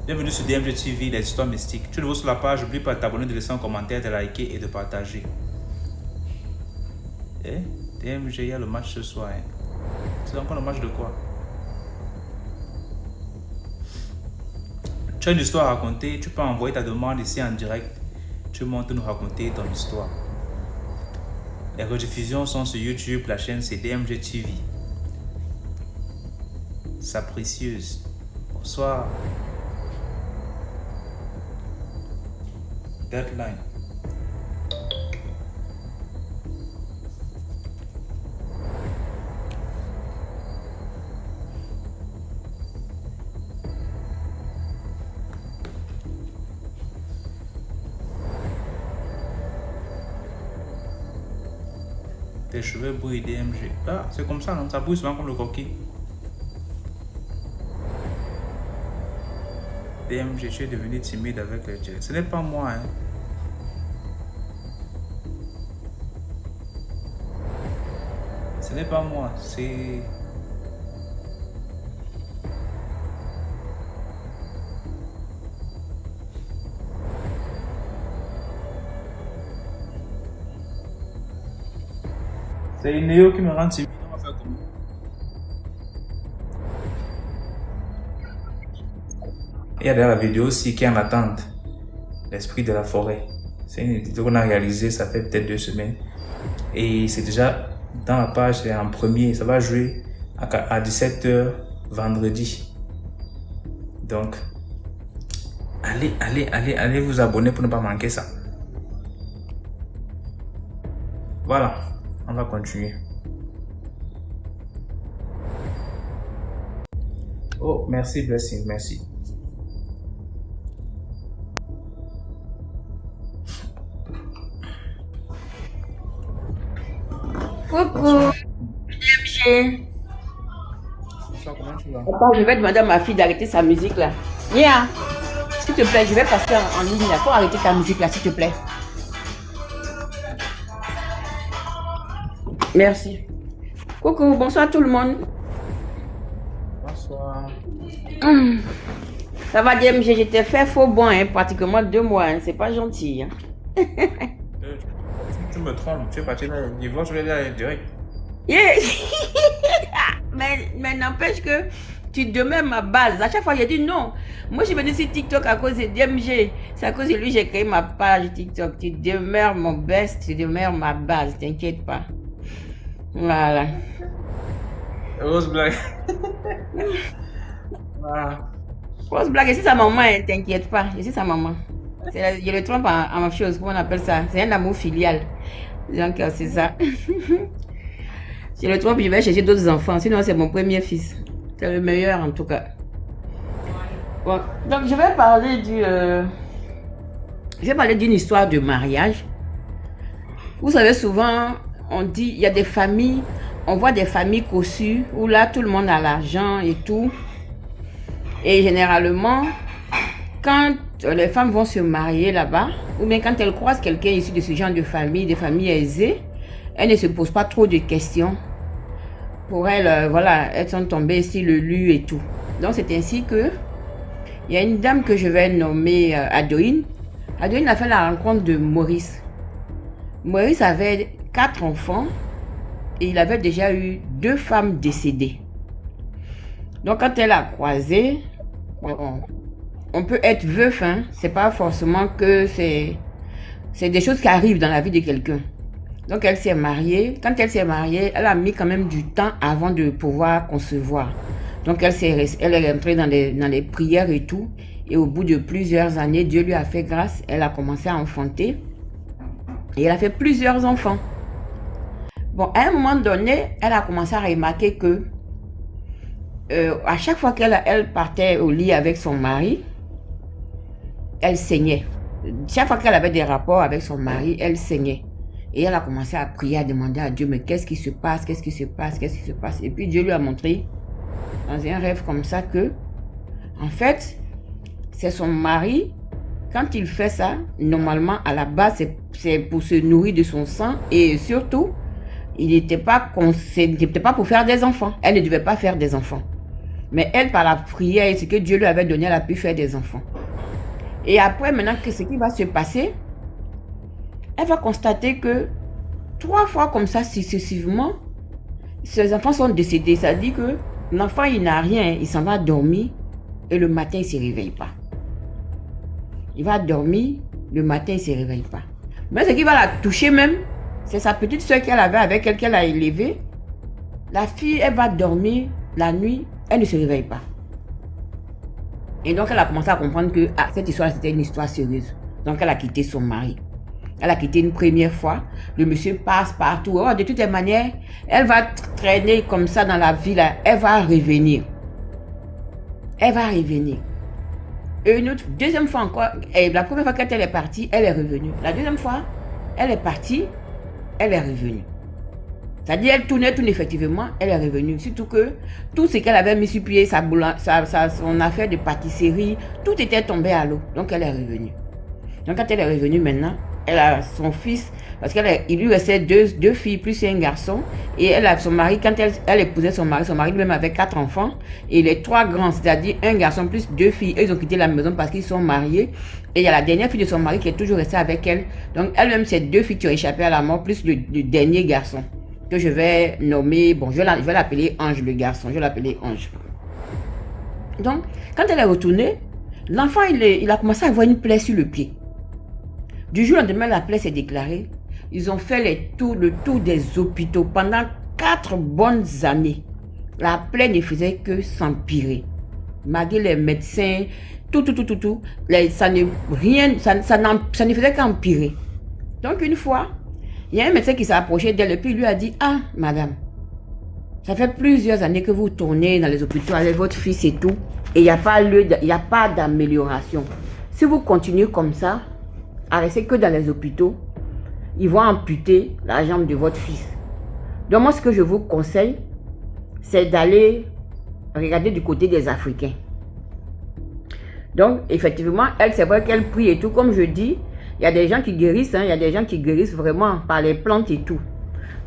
Bienvenue sur DMG TV, les histoires mystiques. Tu es nouveau sur la page, n'oublie pas de t'abonner, de laisser un commentaire, de liker et de partager. Eh, DMG, il y a le match ce soir. Hein. C'est encore le match de quoi? Tu as une histoire à raconter, tu peux envoyer ta demande ici en direct. Tu montes nous raconter ton histoire. Les rediffusions sont sur YouTube, la chaîne c'est DMG TV. Sa précieuse. Bonsoir. Deadline. Tes cheveux brillent DMG. Ah, c'est comme ça, non? Ça brille souvent comme le coquille. DMG, tu es devenu timide avec les jets. Ce n'est pas moi, hein. Ce n'est pas moi, c'est... C'est une Néo qui me rend timide. On va faire comment? Il y a derrière la vidéo aussi qui est en attente. L'esprit de la forêt. C'est une vidéo qu'on a réalisée, ça fait peut-être 2 semaines. Et c'est déjà dans la page, c'est en premier. Ça va jouer à 17 h vendredi. Donc, allez vous abonner pour ne pas manquer ça. Voilà, on va continuer. Oh, merci Blessing, merci. Coucou. Comment tu vas? Attends, je vais demander à ma fille d'arrêter sa musique là. Nia, s'il te plaît, je vais passer en ligne là. Faut arrêter ta musique là, s'il te plaît. Merci. Coucou, bonsoir tout le monde. Bonsoir. Ça va DMG, je t'ai fait faux bon, hein, pratiquement 2 mois, hein. C'est pas gentil. Hein. Tu me trompes, tu es parti là, le divorce, je vais aller direct. Yeah. mais n'empêche que tu demeures ma base. À chaque fois, j'ai dit non. Moi, je suis venue sur TikTok à cause de DMG. C'est à cause de lui que j'ai créé ma page TikTok. Tu demeures mon best, tu demeures ma base. T'inquiète pas. Voilà. Rose blague. Voilà. Rose blague, c'est sa maman, hein, t'inquiète pas. Je suis sa maman. Je le trompe en chose, comment on appelle ça? C'est un amour filial. Donc, c'est ça. Si je le trompe, je vais chercher d'autres enfants. Sinon, c'est mon premier fils. C'est le meilleur, en tout cas. Bon. Donc, je vais parler d'une histoire de mariage. Vous savez, souvent, on dit, il y a des familles, on voit des familles cossues, où là, tout le monde a l'argent et tout. Et généralement, quand les femmes vont se marier là-bas, ou bien quand elles croisent quelqu'un issu de ce genre de famille, des familles aisées, elles ne se posent pas trop de questions. Pour elles, voilà, elles sont tombées sur le lu et tout. Donc c'est ainsi que il y a une dame que je vais nommer Adoine. Adoine a fait la rencontre de Maurice. Maurice avait 4 enfants et il avait déjà eu 2 femmes décédées. Donc quand elle a croisé, on peut être veuf, hein. C'est pas forcément que c'est des choses qui arrivent dans la vie de quelqu'un. Donc elle s'est mariée. Quand elle s'est mariée, elle a mis quand même du temps avant de pouvoir concevoir. Donc elle est rentrée dans les prières et tout. Et au bout de plusieurs années, Dieu lui a fait grâce. Elle a commencé à enfanter. Et elle a fait plusieurs enfants. Bon, à un moment donné, elle a commencé à remarquer que à chaque fois qu'elle partait au lit avec son mari, elle saignait. Chaque fois qu'elle avait des rapports avec son mari, elle saignait. Et elle a commencé à prier, à demander à Dieu, mais qu'est-ce qui se passe, qu'est-ce qui se passe, qu'est-ce qui se passe. Et puis Dieu lui a montré, dans un rêve comme ça, que, en fait, c'est son mari, quand il fait ça, normalement, à la base, c'est pour se nourrir de son sang. Et surtout, il n'était pas pour faire des enfants. Elle ne devait pas faire des enfants. Mais elle, par la prière et ce que Dieu lui avait donné, elle a pu faire des enfants. Et après, maintenant, ce qui va se passer, elle va constater que 3 fois comme ça, successivement, ses enfants sont décédés. Ça dit que l'enfant, il n'a rien, il s'en va dormir et le matin, il ne se réveille pas. Il va dormir, le matin, il ne se réveille pas. Mais ce qui va la toucher même, c'est sa petite soeur qu'elle avait avec elle, qu'elle a élevée. La fille, elle va dormir la nuit, elle ne se réveille pas. Et donc, elle a commencé à comprendre que cette histoire, c'était une histoire sérieuse. Donc, elle a quitté son mari. Elle a quitté une première fois. Le monsieur passe partout. Oh, de toutes les manières, elle va traîner comme ça dans la ville. Elle va revenir. Elle va revenir. Et une autre, deuxième fois encore, la première fois qu'elle est partie, elle est revenue. La deuxième fois, elle est partie, elle est revenue. C'est-à-dire, elle tourne effectivement, elle est revenue. Surtout que tout ce qu'elle avait mis sur pied, son affaire de pâtisserie, tout était tombé à l'eau. Donc, elle est revenue. Donc, quand elle est revenue maintenant, elle a son fils, parce qu'il lui restait deux filles plus un garçon. Et elle a son mari, quand elle épousait son mari lui-même avait 4 enfants. Et les 3 grands, c'est-à-dire un garçon plus 2 filles, eux, ils ont quitté la maison parce qu'ils sont mariés. Et il y a la dernière fille de son mari qui est toujours restée avec elle. Donc, elle-même, c'est 2 filles qui ont échappé à la mort, plus le dernier garçon. Que je vais nommer, bon, je vais l'appeler Ange, le garçon, je vais l'appeler Ange. Donc, quand elle est retournée, l'enfant, il a commencé à avoir une plaie sur le pied. Du jour au lendemain, la plaie s'est déclarée. Ils ont fait le tour des hôpitaux pendant 4 bonnes années. La plaie ne faisait que s'empirer. Malgré les médecins, tout, ça ne faisait qu'empirer. Donc, une fois, il y a un médecin qui s'est approché d'elle et puis il lui a dit « Ah, madame, ça fait plusieurs années que vous tournez dans les hôpitaux avec votre fils et tout, et il n'y a pas d'amélioration. Si vous continuez comme ça, à rester que dans les hôpitaux, ils vont amputer la jambe de votre fils. Donc moi, ce que je vous conseille, c'est d'aller regarder du côté des Africains. » Donc, effectivement, elle, c'est vrai qu'elle prie et tout, comme je dis, il y a des gens qui guérissent, il y a des gens qui guérissent vraiment par les plantes et tout.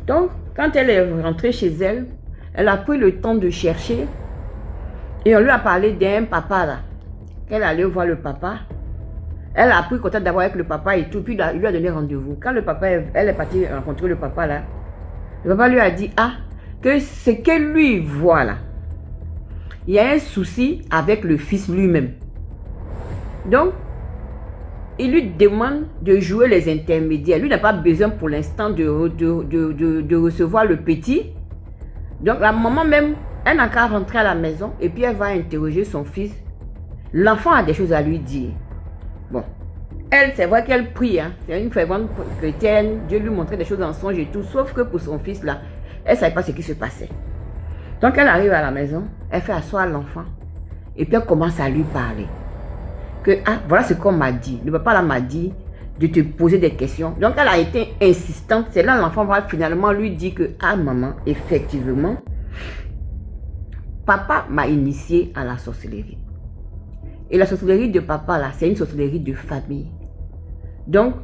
Donc, quand elle est rentrée chez elle, elle a pris le temps de chercher et on lui a parlé d'un papa là. Elle allait voir le papa. Elle a pris contact d'abord avec le papa et tout, puis il lui a donné rendez-vous. Quand le papa, elle est partie rencontrer le papa là, le papa lui a dit, que ce que lui voit là, il y a un souci avec le fils lui-même. Donc, il lui demande de jouer les intermédiaires. Lui n'a pas besoin pour l'instant de recevoir le petit. Donc la maman même, elle n'a qu'à rentrer à la maison et puis elle va interroger son fils. L'enfant a des choses à lui dire. Bon, elle, c'est vrai qu'elle prie. C'est une fervente chrétienne. Dieu lui montrait des choses en songe et tout. Sauf que pour son fils là, elle ne savait pas ce qui se passait. Donc elle arrive à la maison, elle fait asseoir l'enfant et puis elle commence à lui parler. Que, voilà ce qu'on m'a dit. Le papa là m'a dit de te poser des questions. Donc, elle a été insistante. C'est là l'enfant va finalement lui dire que, maman, effectivement, papa m'a initié à la sorcellerie. Et la sorcellerie de papa là, c'est une sorcellerie de famille. Donc,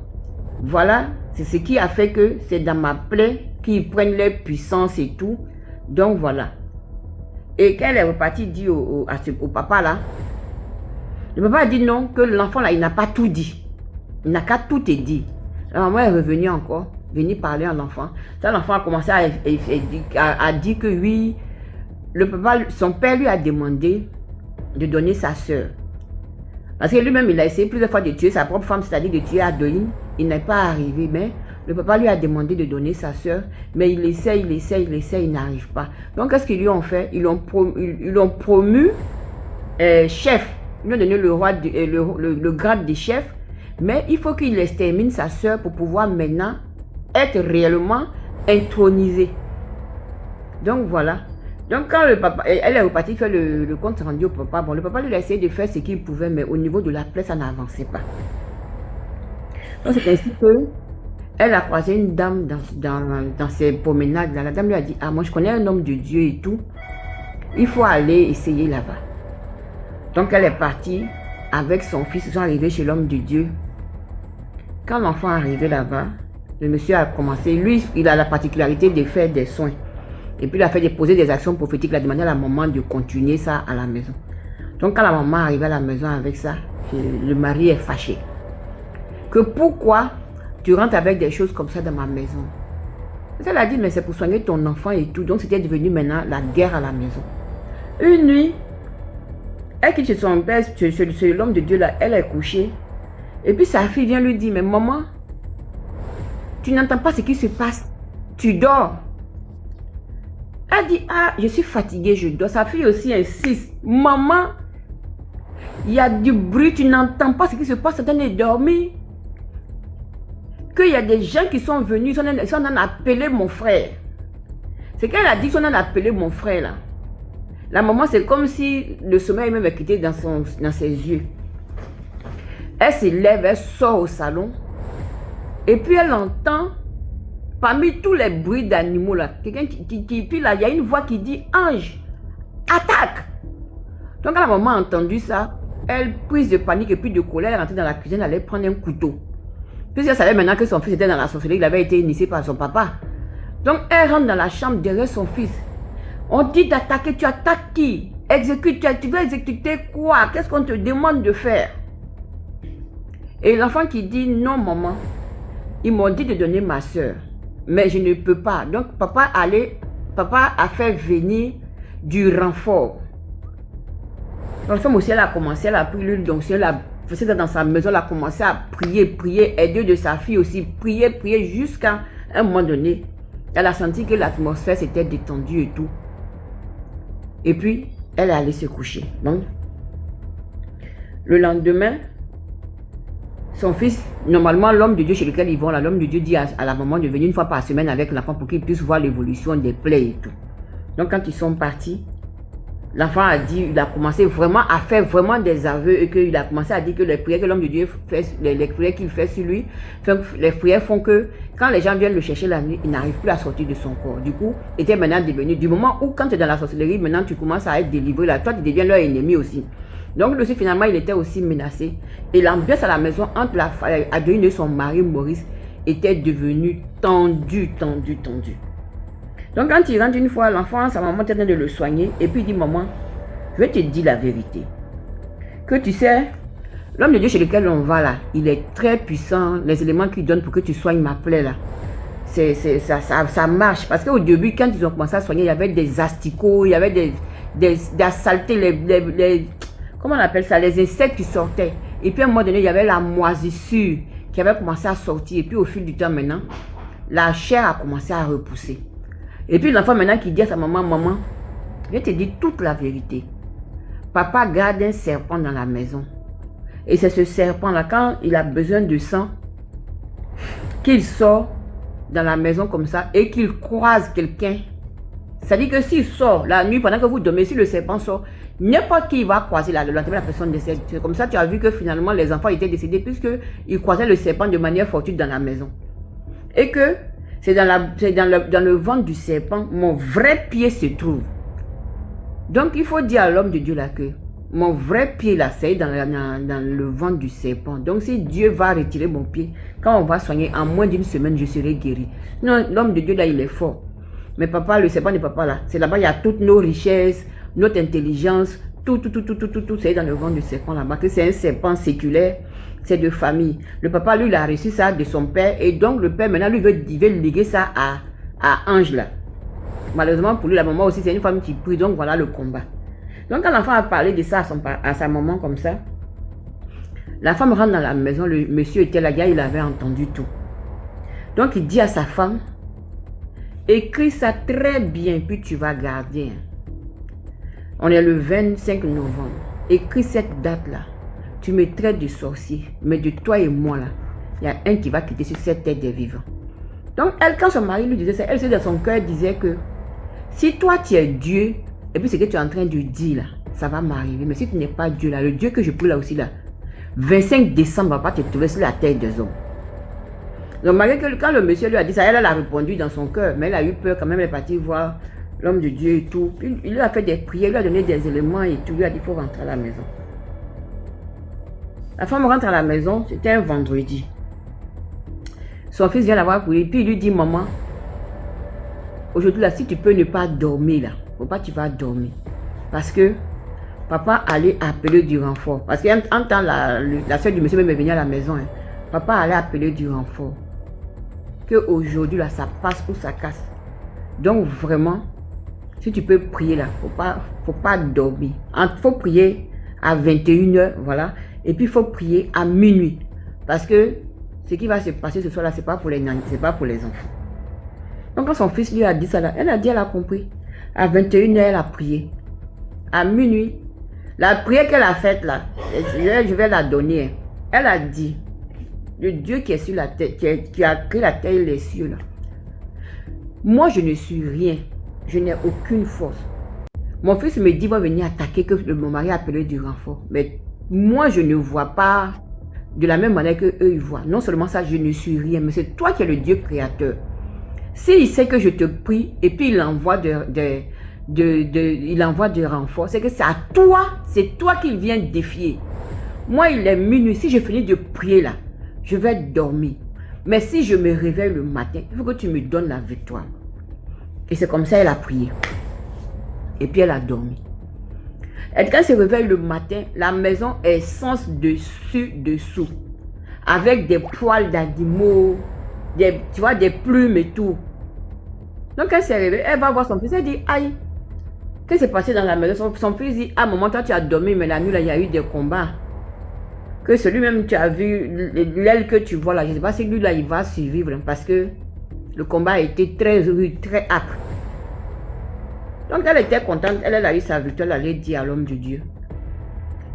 voilà, c'est ce qui a fait que c'est dans ma plaie qu'ils prennent leur puissance et tout. Donc, voilà. Et quand elle est repartie dire au papa là, le papa a dit non, que l'enfant là, il n'a pas tout dit. Il n'a qu'à tout te dire. La maman est revenue encore, venue parler à l'enfant. Ça, l'enfant a commencé à dire que oui, le papa, son père lui a demandé de donner sa soeur. Parce que lui-même, il a essayé plusieurs fois de tuer sa propre femme, c'est-à-dire de tuer Adoïne. Il n'est pas arrivé, mais le papa lui a demandé de donner sa soeur. Mais il essaie, il n'arrive pas. Donc, qu'est-ce qu'ils lui ont fait? Ils l'ont promu chef. Ils lui ont donné le grade de chef, mais il faut qu'il extermine sa soeur pour pouvoir maintenant être réellement intronisé. Donc voilà. Donc quand le papa, elle est repartie faire le compte rendu au papa, bon, le papa lui a essayé de faire ce qu'il pouvait, mais au niveau de la plaie, ça n'avançait pas. Donc c'est ainsi que elle a croisé une dame dans ses promenades. La dame lui a dit, moi je connais un homme de Dieu et tout, il faut aller essayer là-bas. Donc elle est partie avec son fils, ils sont arrivés chez l'homme de Dieu. Quand l'enfant est arrivé là-bas, Le monsieur a commencé, lui, il a la particularité de faire des soins. Et puis il a fait poser des actions prophétiques. Il a demandé à la maman de continuer ça à la maison. Donc quand la maman arrive à la maison avec ça, le mari est fâché. Que pourquoi tu rentres avec des choses comme ça dans ma maison? Elle a dit, mais c'est pour soigner ton enfant et tout. Donc c'était devenu maintenant la guerre à la maison. Une nuit, elle quitte chez son père, chez l'homme de Dieu là, elle est couchée. Et puis sa fille vient lui dire, mais maman, tu n'entends pas ce qui se passe, tu dors. Elle dit, ah, je suis fatiguée, je dors. Sa fille aussi insiste, maman, il y a du bruit, tu n'entends pas ce qui se passe, tu es en train de dormir. Qu'il y a des gens qui sont venus, ils sont en train d'appeler mon frère. C'est qu'elle a dit, ils sont en train d'appeler mon frère là. La maman, c'est comme si le sommeil même est quitté dans ses yeux. Elle se lève, elle sort au salon. Et puis elle entend, parmi tous les bruits d'animaux là, quelqu'un puis là, il y a une voix qui dit, Ange, attaque. Donc quand la maman a entendu ça, elle, prise de panique et puis de colère, elle est rentrée dans la cuisine, elle allait prendre un couteau. Puisqu'elle savait maintenant que son fils était dans la sorcellerie, il avait été initié par son papa. Donc elle rentre dans la chambre derrière son fils. On dit d'attaquer, tu attaques qui? Exécute, tu veux exécuter quoi? Qu'est-ce qu'on te demande de faire? Et l'enfant qui dit, non maman, ils m'ont dit de donner ma soeur, mais je ne peux pas. Donc papa a fait venir du renfort. L'enfant aussi, elle a commencé, elle a pris l'huile d'onction, elle a fait ça dans sa maison, elle a commencé à prier, aider de sa fille aussi, prier jusqu'à un moment donné. Elle a senti que l'atmosphère s'était détendue et tout. Et puis, elle est allée se coucher. Donc, le lendemain, son fils, normalement, l'homme de Dieu chez lequel ils vont, l'homme de Dieu dit à la maman de venir une fois par semaine avec l'enfant pour qu'il puisse voir l'évolution des plaies et tout. Donc, quand ils sont partis, l'enfant a dit, il a commencé vraiment à faire vraiment des aveux et qu'il a commencé à dire que les prières que l'homme de Dieu fait, les prières qu'il fait sur lui, les prières font que quand les gens viennent le chercher la nuit, il n'arrive plus à sortir de son corps. Du coup, il était maintenant devenu, du moment où quand tu es dans la sorcellerie, maintenant tu commences à être délivré là, toi tu deviens leur ennemi aussi. Donc lui finalement, il était aussi menacé. Et l'ambiance à la maison entre Adeline et son mari Maurice était devenue tendue. Donc quand il rentre une fois, l'enfant, sa maman est en train de le soigner. Et puis il dit, maman, je vais te dire la vérité. Que tu sais, l'homme de Dieu chez lequel on va là, il est très puissant. Les éléments qu'il donne pour que tu soignes ma plaie là, ça marche. Parce qu'au début, quand ils ont commencé à soigner, il y avait des asticots, il y avait des saletés, comment on appelle ça, les insectes qui sortaient. Et puis à un moment donné, il y avait la moisissure qui avait commencé à sortir. Et puis au fil du temps maintenant, la chair a commencé à repousser. Et puis l'enfant maintenant qui dit à sa maman, maman, je te dis toute la vérité. Papa garde un serpent dans la maison. Et c'est ce serpent-là, quand il a besoin de sang, qu'il sort dans la maison comme ça et qu'il croise quelqu'un. C'est-à-dire que s'il sort la nuit pendant que vous dormez, si le serpent sort, n'importe qui va croiser la personne décède. C'est comme ça tu as vu que finalement les enfants étaient décédés puisqu'ils croisaient le serpent de manière fortuite dans la maison. Et que c'est dans le ventre du serpent, mon vrai pied se trouve. Donc il faut dire à l'homme de Dieu là que mon vrai pied là, c'est dans le ventre du serpent. Donc si Dieu va retirer mon pied, quand on va soigner, en moins d'une semaine, je serai guéri. Non, l'homme de Dieu là, il est fort. Mais papa, le serpent de papa là, c'est là-bas, il y a toutes nos richesses, notre intelligence, tout, c'est dans le ventre du serpent là-bas, que c'est un serpent séculaire. C'est de famille. Le papa, lui, il a reçu ça de son père. Et donc, le père, maintenant, lui, il veut léguer ça à Ange, là. Malheureusement, pour lui, la maman aussi, c'est une femme qui prie. Donc, voilà le combat. Donc, quand l'enfant a parlé de ça à sa maman, comme ça, la femme rentre dans la maison. Le monsieur était là, il avait entendu tout. Donc, il dit à sa femme, écris ça très bien, puis tu vas garder. On est le 25 novembre. Écris cette date-là. Tu me traites de sorcier, mais de toi et moi là, il y a un qui va quitter sur cette terre des vivants. Donc elle, quand son mari lui disait ça, elle dans son cœur disait que si toi tu es Dieu, et puis ce que tu es en train de dire là, ça va m'arriver. Mais si tu n'es pas Dieu là, le Dieu que je prie là aussi là, 25 décembre va pas te trouver sur la terre des hommes. Donc malgré que quand le monsieur lui a dit ça, elle a répondu dans son cœur, mais elle a eu peur quand même, elle est partie voir l'homme de Dieu et tout. Puis, il lui a fait des prières, il lui a donné des éléments et tout, il lui a dit il faut rentrer à la maison. La femme rentre à la maison, c'était un vendredi. Son fils vient la voir pour lui, puis il lui dit, maman, aujourd'hui là, si tu peux ne pas dormir là, faut pas que tu vas dormir. Parce que papa allait appeler du renfort. Parce qu'en temps, la soeur du monsieur même est venue à la maison. Hein. Papa allait appeler du renfort. Qu'aujourd'hui là, ça passe ou ça casse. Donc vraiment, si tu peux prier là, faut pas dormir. Il faut prier à 21h, voilà. Et puis il faut prier à minuit. Parce que ce qui va se passer ce soir là, c'est pas pour les nannies, c'est pas pour les enfants. Donc quand son fils lui a dit ça là, elle a compris. À 21h, elle a prié. À minuit, la prière qu'elle a faite là, je vais la donner. Elle a dit, le Dieu qui est sur la terre, qui a créé la terre et les cieux là. Moi je ne suis rien. Je n'ai aucune force. Mon fils me dit, va venir attaquer, que mon mari a appelé du renfort. Mais moi, je ne vois pas de la même manière que eux ils voient. Non seulement ça, je ne suis rien, mais c'est toi qui es le Dieu créateur. S'il sait que je te prie, et puis il envoie il envoie des renforts, c'est que c'est à toi, c'est toi qu'il vient défier. Moi, il est minuit. Si je finis de prier là, je vais dormir. Mais si je me réveille le matin, il faut que tu me donnes la victoire. Et c'est comme ça elle a prié. Et puis elle a dormi. Et quand elle se réveille le matin, la maison est sens dessous. Avec des poils d'animaux, tu vois, des plumes et tout. Donc elle s'est réveillée, elle va voir son fils, elle dit, aïe, qu'est-ce qui s'est passé dans la maison? Son fils dit, ah maman, toi tu as dormi, mais la nuit là, il y a eu des combats. Que celui-même, tu as vu, l'aile que tu vois là, je ne sais pas si lui là, il va survivre, parce que le combat a été très rude, très âpre. Donc elle était contente, elle a eu sa victoire, elle allait dire à l'homme de Dieu.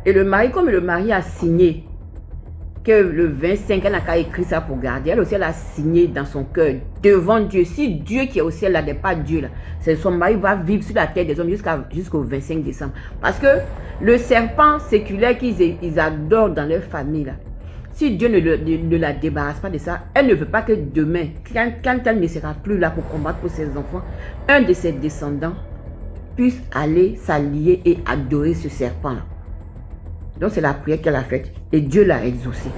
Et le mari, comme le mari a signé que le 25, elle n'a qu'à écrire ça pour garder, elle aussi elle a signé dans son cœur, devant Dieu. Si Dieu qui est au ciel là n'est pas Dieu là, c'est son mari va vivre sur la terre des hommes jusqu'au 25 décembre. Parce que le serpent séculaire qu'ils adorent dans leur famille là, si Dieu ne la débarrasse pas de ça, elle ne veut pas que demain, quand elle ne sera plus là pour combattre pour ses enfants, un de ses descendants puisse aller s'allier et adorer ce serpent-là. Donc c'est la prière qu'elle a faite et Dieu l'a exaucée.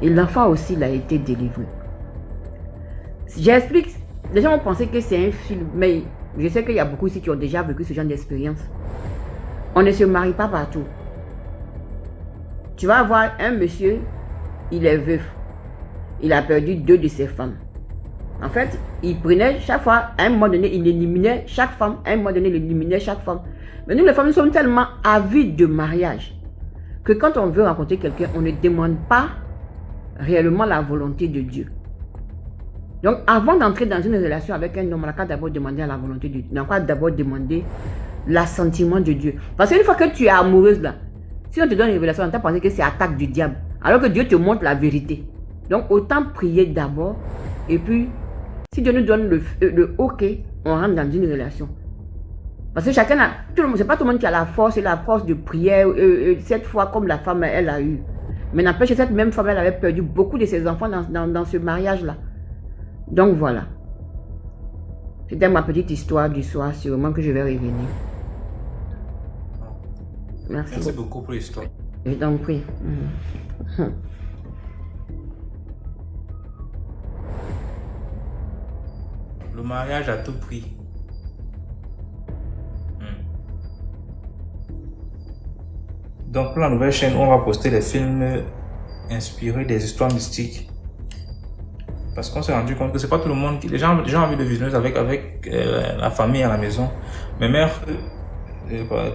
Et l'enfant aussi l'a été délivré. J'explique, les gens ont pensé que c'est un film, mais je sais qu'il y a beaucoup ici qui ont déjà vécu ce genre d'expérience. On ne se marie pas partout. Tu vas avoir un monsieur, il est veuf. Il a perdu 2 de ses femmes. En fait, il prenait chaque fois, à un moment donné, il éliminait chaque femme. À un moment donné, il éliminait chaque femme. Mais nous, les femmes, nous sommes tellement avides de mariage que quand on veut rencontrer quelqu'un, on ne demande pas réellement la volonté de Dieu. Donc, avant d'entrer dans une relation avec un homme, on n'a qu'à d'abord demander à la volonté de Dieu. On n'a qu'à d'abord demander l'assentiment de Dieu. Parce qu'une fois que tu es amoureuse, là, si on te donne une révélation, on t'a pensé que c'est attaque du diable. Alors que Dieu te montre la vérité. Donc, autant prier d'abord. Et puis, si Dieu nous donne le OK, on rentre dans une relation. Parce que chacun a, tout le monde, c'est pas tout le monde qui a la force de prière, cette fois comme la femme, elle a eu. Mais n'empêche que cette même femme, elle avait perdu beaucoup de ses enfants dans ce mariage-là. Donc voilà. C'était ma petite histoire du soir, sûrement que je vais revenir. Merci beaucoup pour l'histoire. Je t'en prie. Le mariage à tout prix. Donc pour la nouvelle chaîne, on va poster les films inspirés des histoires mystiques. Parce qu'on s'est rendu compte que c'est pas tout le monde qui... Les gens ont envie de visionner avec la famille à la maison. Mais mère,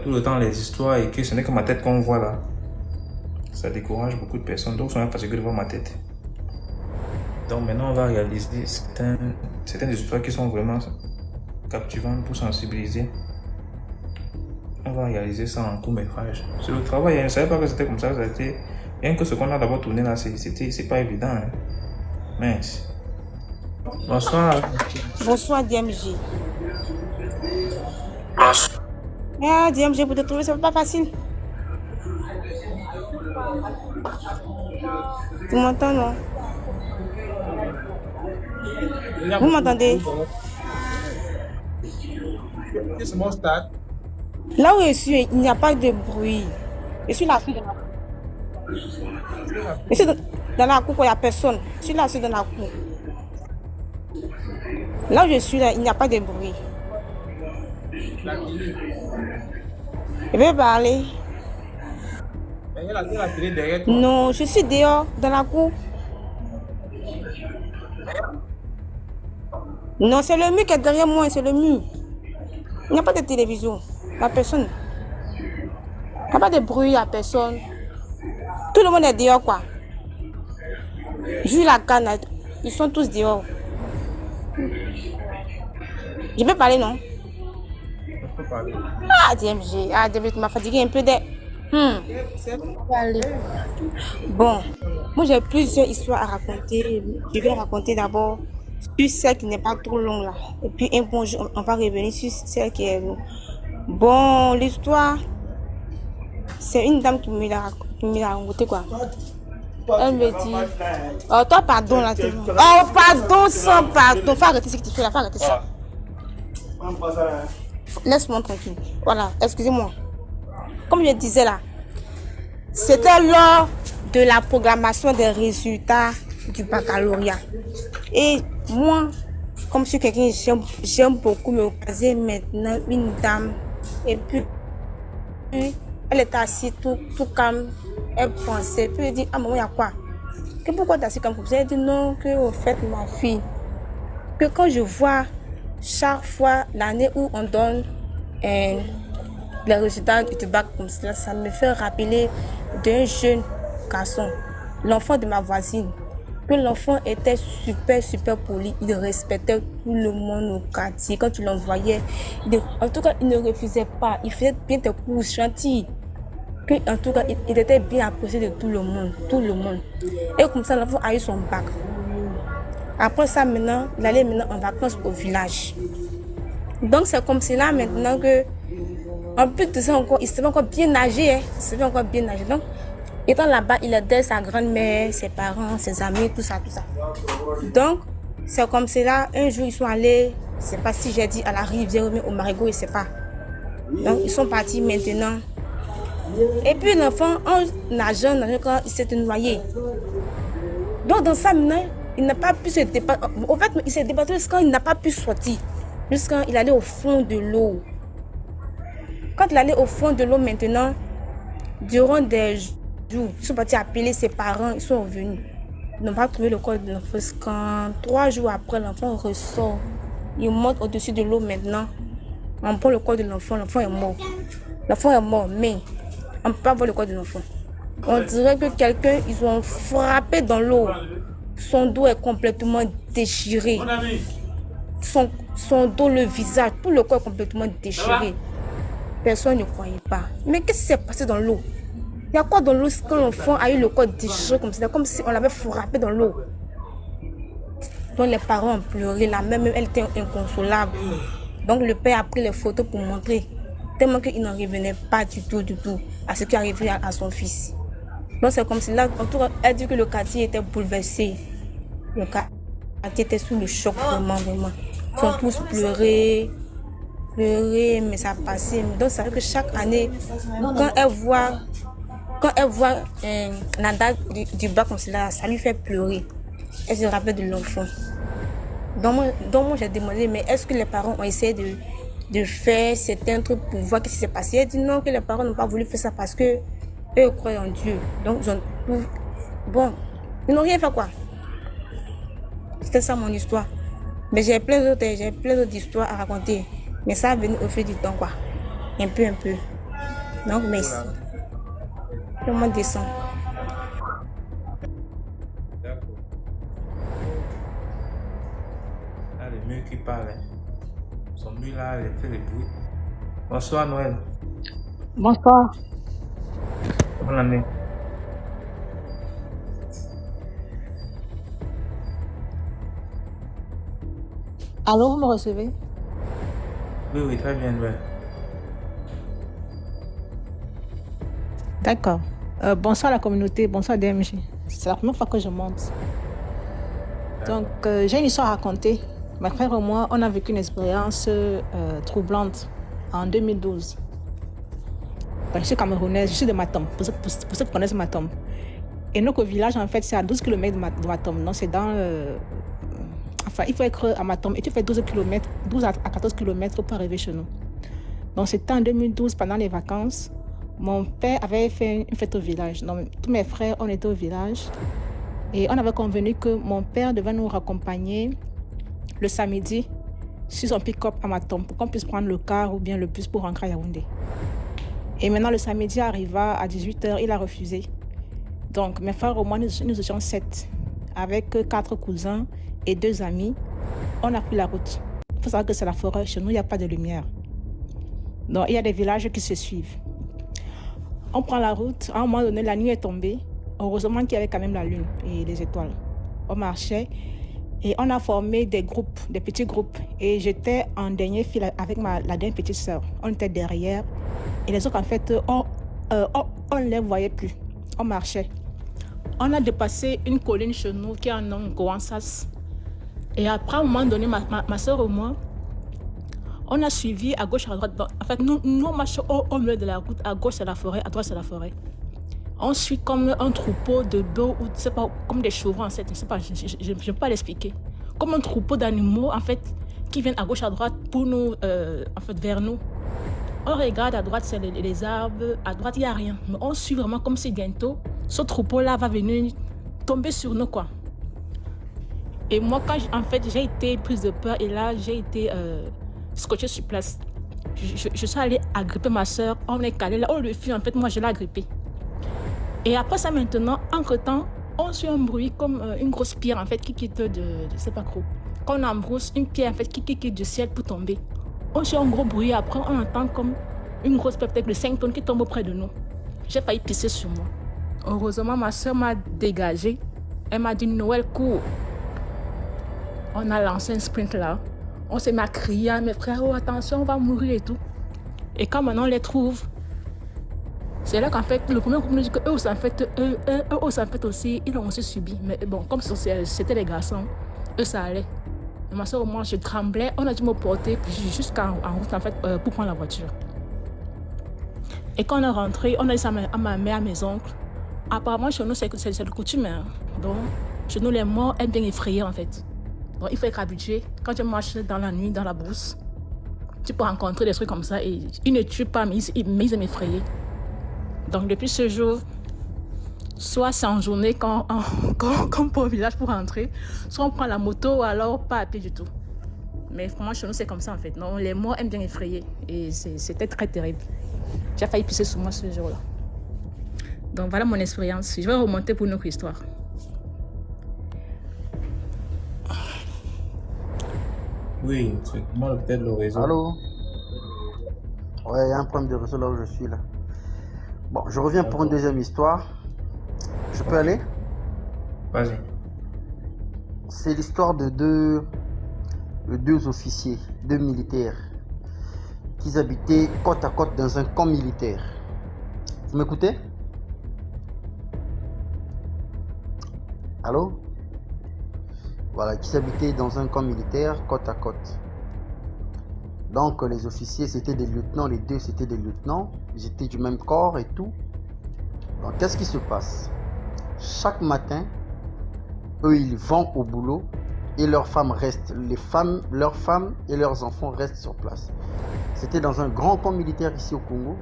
tout le temps les histoires et que ce n'est que ma tête qu'on voit là. Ça décourage beaucoup de personnes. Donc, ils sont fatigués de voir ma tête. Donc, maintenant, on va réaliser certaines histoires qui sont vraiment captivantes pour sensibiliser. On va réaliser ça en court-métrage. C'est le travail. Je ne savais pas que c'était comme ça. Rien que ce qu'on a d'abord tourné là, c'est pas évident. Hein. Mince. Bonsoir. Bonsoir, DMG. Ah, DMG, pour te trouver, c'est pas facile. Tu m'entends, non? Vous m'entendez? Là où je suis, il n'y a pas de bruit. Je suis là. Je suis dans la cour, il n'y a personne. Je suis là, dans la cour. Là où je suis, là, il n'y a pas de bruit. Je vais parler. Il y a la télé derrière toi. Non, je suis dehors, dans la cour. Non, c'est le mur qui est derrière moi, c'est le mur. Il n'y a pas de télévision. La personne. Il n'y a pas de bruit, il n'y a personne. Tout le monde est dehors, quoi. Vu la canne, là, ils sont tous dehors. Je peux parler, non? Je peux parler. Ah, DMG. Ah, DMG, tu m'as fatigué un peu de... Allez. Bon, moi j'ai plusieurs histoires à raconter. Je vais raconter d'abord sur celle qui n'est pas trop longue là. Et puis un bon jour, on va revenir sur celle qui est longue. Bon, l'histoire, c'est une dame qui me l'a raconté quoi. Elle me dit, oh toi pardon là, oh pardon sans pardon, faut arrêter ce que tu fais là, faut arrêter ça. Laisse-moi tranquille. Voilà, excusez-moi. Comme je disais là, c'était lors de la programmation des résultats du baccalauréat. Et moi, comme je suis quelqu'un, j'aime beaucoup me caser maintenant une dame. Et puis, elle était assise tout calme. Elle pensait, puis elle dit, ah maman, il y a quoi? Que pourquoi tu es assise comme ça? Elle dit non, que au fait, ma fille, que quand je vois chaque fois l'année où on donne les résultats du bac comme cela, ça me fait rappeler d'un jeune garçon, l'enfant de ma voisine. Que l'enfant était super poli, il respectait tout le monde au quartier. Quand tu l'envoyais, en tout cas, il ne refusait pas, il faisait bien tes cours, gentil. Que, en tout cas, il était bien apprécié de tout le monde. Et comme ça, l'enfant a eu son bac. Après ça, maintenant, il allait en vacances au village. Donc, c'est comme cela maintenant que, en plus de ça, encore, il savait encore bien nager. Donc, étant là-bas, il aidait sa grand-mère, ses parents, ses amis, tout ça. Donc, c'est comme cela. Un jour, ils sont allés, je ne sais pas si j'ai dit à la rivière ou au marigot, je ne sais pas. Donc, ils sont partis maintenant. Et puis, l'enfant, en nageant, quand il s'est noyé. Donc, dans ça, maintenant, il n'a pas pu se débattre. En fait, il s'est débattu jusqu'à il n'a pas pu sortir. Jusqu'à il allait au fond de l'eau. Quand il allait au fond de l'eau maintenant, durant des jours, ils sont partis appeler ses parents, ils sont revenus. Ils n'ont pas trouvé le corps de l'enfant. Quand 3 jours après, l'enfant ressort. Il monte au-dessus de l'eau maintenant. On prend le corps de l'enfant est mort. L'enfant est mort, mais on ne peut pas voir le corps de l'enfant. On dirait que quelqu'un, ils ont frappé dans l'eau. Son dos est complètement déchiré. Son dos, le visage, tout le corps est complètement déchiré. Personne ne croyait pas. Mais qu'est-ce qui s'est passé dans l'eau? Il y a quoi dans l'eau quand l'enfant a eu le corps déchiré comme ça, comme si on l'avait frappé dans l'eau? Donc les parents ont pleuré, la mère même, elle était inconsolable. Donc le père a pris les photos pour montrer, tellement qu'il n'en revenait pas du tout à ce qui arrivait à son fils. Donc c'est comme si là, en tout cas, elle dit que le quartier était bouleversé. Le quartier était sous le choc, vraiment. Ils ont tous pleuré, mais ça passait. Donc ça veut que chaque année, quand elle voit la date du bac comme cela, ça lui fait pleurer. Elle se rappelle de l'enfant. Donc moi j'ai demandé, mais est-ce que les parents ont essayé de faire certains trucs pour voir ce qui s'est passé? Elle dit non, que les parents n'ont pas voulu faire ça parce que eux croient en Dieu. Donc ils n'ont rien fait quoi. C'était ça mon histoire. Mais j'ai plein d'autres histoires à raconter. Mais ça va venir au fil du temps quoi. Un peu. Donc merci. Le mois de décembre. D'accord. Là, le mur qui parle. Son mur là, il fait le bruit. Bonsoir Noël. Bonsoir. Bonne année. Allô, vous me recevez? Oui, très bien, Noël. D'accord. Bonsoir la communauté, bonsoir DMG. C'est la première fois que je monte. Donc, j'ai une histoire à raconter. Ma frère et moi, on a vécu une expérience troublante en 2012. Ben, je suis camerounaise, je suis de Matom, pour ceux qui connaissent Matom. Et notre village, en fait, c'est à 12 km de Matom. Donc, c'est dans... Enfin, il faut être à Matom et tu fais 12 km, 12 à 14 km pour arriver chez nous. Donc, c'était en 2012, pendant les vacances. Mon père avait fait une fête au village. Donc, tous mes frères, on était au village. Et on avait convenu que mon père devait nous raccompagner le samedi sur son pick-up à Matom pour qu'on puisse prendre le car ou bien le bus pour rentrer à Yaoundé. Et maintenant, le samedi arriva à 18h, il a refusé. Donc, mes frères et moi, nous étions 7, avec 4 cousins et 2 amis. On a pris la route. Il faut savoir que c'est la forêt. Chez nous, il n'y a pas de lumière. Donc, il y a des villages qui se suivent. On prend la route. À un moment donné, la nuit est tombée. Heureusement qu'il y avait quand même la lune et les étoiles. On marchait et on a formé des groupes, des petits groupes. Et j'étais en dernier fil avec la dernière petite sœur. On était derrière. Et les autres, en fait, on ne les voyait plus. On marchait. On a dépassé une colline chez nous qui est un nom Goansas. Et après, à un moment donné, ma soeur et moi, on a suivi à gauche, à droite. En fait, nous on marche au milieu de la route. À gauche, c'est la forêt. À droite, c'est la forêt. On suit comme un troupeau de bœufs ou c'est pas comme des chevaux en fait. Je sais pas, je ne peux pas l'expliquer. Comme un troupeau d'animaux en fait qui viennent à gauche, à droite pour nous, en fait, vers nous. On regarde à droite, c'est les arbres. À droite, il n'y a rien. Mais on suit vraiment comme si bientôt, ce troupeau-là va venir tomber sur nous, quoi. Et moi, quand en fait, j'ai été prise de peur et là, j'ai été scotchée sur place. Je suis allée agripper ma soeur. On est calé là. On le fuit. En fait, moi, je l'ai agrippée. Et après ça, maintenant, entre-temps, on suit un bruit comme une grosse pierre, en fait, qui quitte de je sais pas trop. Quand on embrousse, une pierre, en fait, qui quitte du ciel pour tomber. On suit un gros bruit. Après, on entend comme une grosse pierre, peut-être de 5 tonnes qui tombe auprès de nous. J'ai failli pisser sur moi. Heureusement, ma soeur m'a dégagée. Elle m'a dit, Noël, cours. On a lancé un sprint là. On s'est mis à crier à mes frères, oh attention, on va mourir et tout. Et quand maintenant on les trouve, c'est là qu'en fait, le premier groupe nous dit qu'eux aussi, en fait, aussi, ils l'ont aussi subi. Mais bon, comme c'était les garçons, eux, ça allait. Et ma soeur et moi, je tremblais. On a dû me porter jusqu'en route, en fait, pour prendre la voiture. Et quand on est rentré, on a dit ça à ma mère, à mes oncles. Apparemment, chez nous, c'est le coutume. Hein. Donc, chez nous, les morts aiment bien effrayer, en fait. Donc, il faut être habitué. Quand tu marches dans la nuit, dans la brousse, tu peux rencontrer des trucs comme ça. Et ils ne tuent pas, mais ils aiment effrayer. Donc, depuis ce jour, soit c'est en journée quand on peut au village pour rentrer, soit on prend la moto ou alors pas à pied du tout. Mais vraiment, chez nous, c'est comme ça en fait. Non, les morts aiment bien effrayer et c'était très terrible. J'ai failli pisser sur moi ce jour-là. Donc, voilà mon expérience. Je vais remonter pour une autre histoire. Oui, moi peut-être le réseau. Allô? Ouais, il y a un problème de réseau là où je suis là. Bon, je reviens pour une deuxième histoire. Je peux aller? Vas-y. C'est l'histoire de deux officiers, 2 militaires, qui habitaient côte à côte dans un camp militaire. Vous m'écoutez? Allô? Voilà, qui habitaient dans un camp militaire côte à côte. Donc les officiers c'était des lieutenants, les deux c'était des lieutenants, ils étaient du même corps et tout. Donc qu'est-ce qui se passe? Chaque matin, eux ils vont au boulot et leurs femmes restent, leurs femmes et leurs enfants restent sur place. C'était dans un grand camp militaire ici au Congo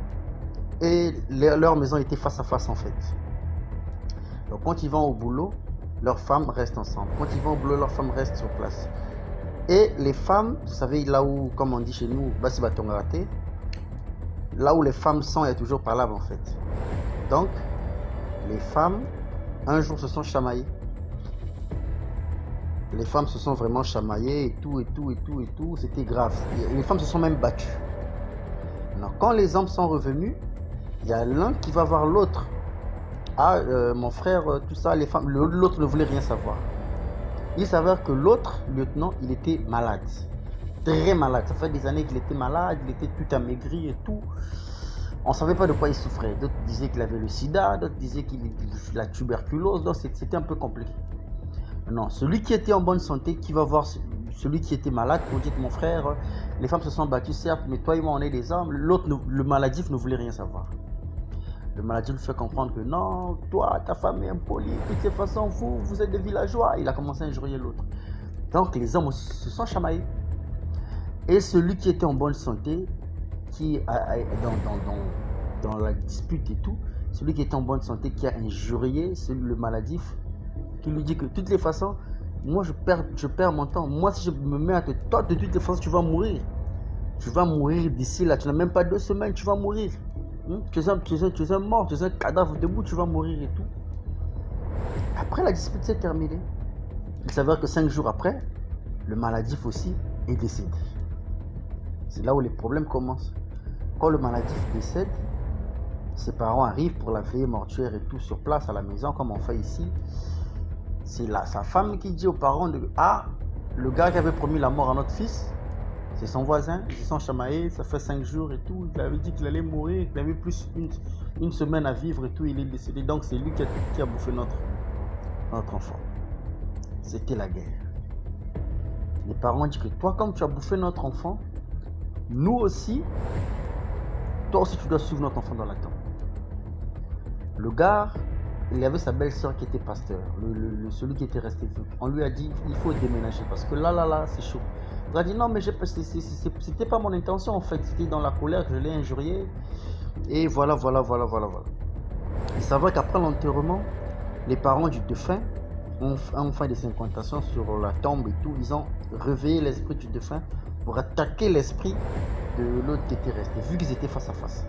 et leur maison était face à face en fait. Donc quand ils vont au boulot, leurs femmes restent ensemble. Quand ils vont au boulot, leurs femmes restent sur place. Et les femmes, vous savez, là où, comme on dit chez nous, Bassi Batongate, là où les femmes sont, il y a toujours parlable en fait. Donc, les femmes, un jour se sont chamaillées. Les femmes se sont vraiment chamaillées et tout, c'était grave. Les femmes se sont même battues. Alors, quand les hommes sont revenus, il y a l'un qui va voir l'autre. Ah, mon frère, tout ça, les femmes, l'autre ne voulait rien savoir. Il s'avère que l'autre lieutenant, il était malade. Très malade. Ça fait des années qu'il était malade, il était tout amaigri et tout. On ne savait pas de quoi il souffrait. D'autres disaient qu'il avait le sida, d'autres disaient qu'il avait la tuberculose. Donc c'était un peu compliqué. Non, celui qui était en bonne santé, qui va voir celui qui était malade pour dire que mon frère, les femmes se sont battues, certes, mais toi et moi on est des hommes. L'autre, le maladif, ne voulait rien savoir. Le maladif lui fait comprendre que non, toi, ta femme est impolie, de toutes ces façons, vous êtes des villageois. Il a commencé à injurier l'autre. Donc les hommes aussi se sont chamaillés. Et celui qui était en bonne santé, qui dans la dispute et tout, celui qui était en bonne santé, qui a injurié le maladif, qui lui dit que de toutes les façons, moi je perds mon temps. Moi si je me mets à toi de toutes les façons tu vas mourir. Tu vas mourir d'ici là, tu n'as même pas 2 semaines, tu vas mourir. Tu es un mort, tu es un cadavre debout, tu vas mourir et tout. Après la dispute s'est terminée. Il s'avère que 5 jours après, le maladif aussi est décédé. C'est là où les problèmes commencent. Quand le maladif décède, ses parents arrivent pour la veillée mortuaire et tout sur place à la maison, comme on fait ici. C'est sa femme qui dit aux parents le gars qui avait promis la mort à notre fils, c'est son voisin, ils se sont chamaillés, ça fait 5 jours et tout. Il avait dit qu'il allait mourir, qu'il avait plus une semaine à vivre et tout, il est décédé. Donc c'est lui qui a bouffé notre enfant. C'était la guerre. Les parents disent que toi, comme tu as bouffé notre enfant, nous aussi, toi aussi tu dois suivre notre enfant dans la tombe. Le gars, il avait sa belle-sœur qui était pasteur, celui qui était resté vieux. On lui a dit, il faut déménager parce que là, c'est chaud. Il a dit, non, mais c'était pas mon intention en fait, c'était dans la colère que je l'ai injurié. Et voilà. Il s'avère qu'après l'enterrement, les parents du défunt ont fait des incantations sur la tombe et tout. Ils ont réveillé l'esprit du défunt pour attaquer l'esprit de l'autre qui était resté, vu qu'ils étaient face à face.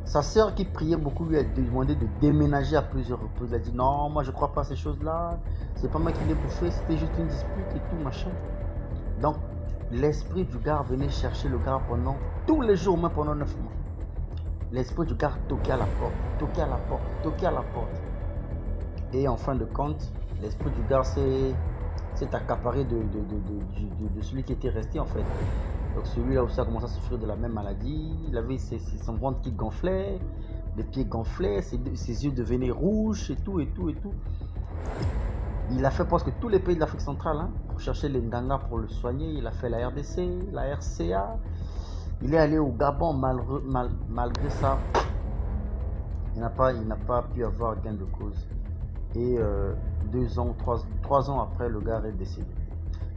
Sa sœur qui priait beaucoup lui a demandé de déménager à plusieurs reprises. Elle a dit non, moi je crois pas à ces choses-là, c'est pas moi qui l'ai bouffé, c'était juste une dispute et tout machin. Donc l'esprit du gars venait chercher le gars pendant tous les jours, même pendant 9 mois. L'esprit du gars toquait à la porte. Et en fin de compte, l'esprit du gars s'est accaparé de celui qui était resté en fait. Donc celui-là aussi a commencé à souffrir de la même maladie. Il avait son ventre qui gonflait, les pieds gonflaient, ses yeux devenaient rouges et tout. Il a fait presque tous les pays de l'Afrique centrale pour chercher les Nganga pour le soigner. Il a fait la RDC, la RCA. Il est allé au Gabon malgré ça. Il n'a pas pu avoir gain de cause. Et 3 ans après, le gars est décédé.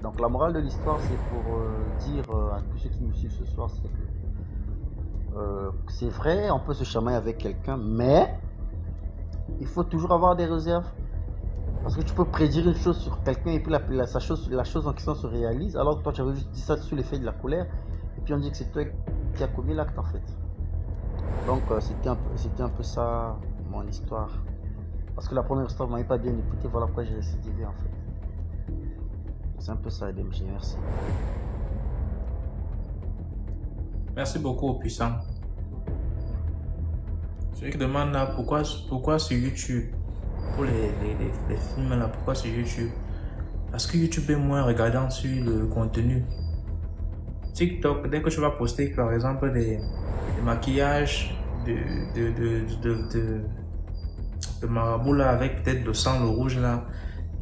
Donc la morale de l'histoire, c'est pour dire à tous ceux qui nous suivent ce soir, c'est que c'est vrai, on peut se chamailler avec quelqu'un, mais il faut toujours avoir des réserves. Parce que tu peux prédire une chose sur quelqu'un et puis la chose en question se réalise, alors que toi tu avais juste dit ça sous l'effet de la colère, et puis on dit que c'est toi qui as commis l'acte en fait. Donc c'était un peu ça mon histoire. Parce que la première histoire ne m'avait pas bien écouté, voilà pourquoi j'ai récidivé en fait. C'est un peu ça, DMG, merci. Merci beaucoup au puissant. Celui qui demande là, pourquoi sur YouTube, pour les films là, pourquoi sur YouTube? Parce que YouTube est moins regardant sur le contenu. TikTok, dès que tu vas poster par exemple des maquillages de marabout là, avec peut-être le sang, le rouge là,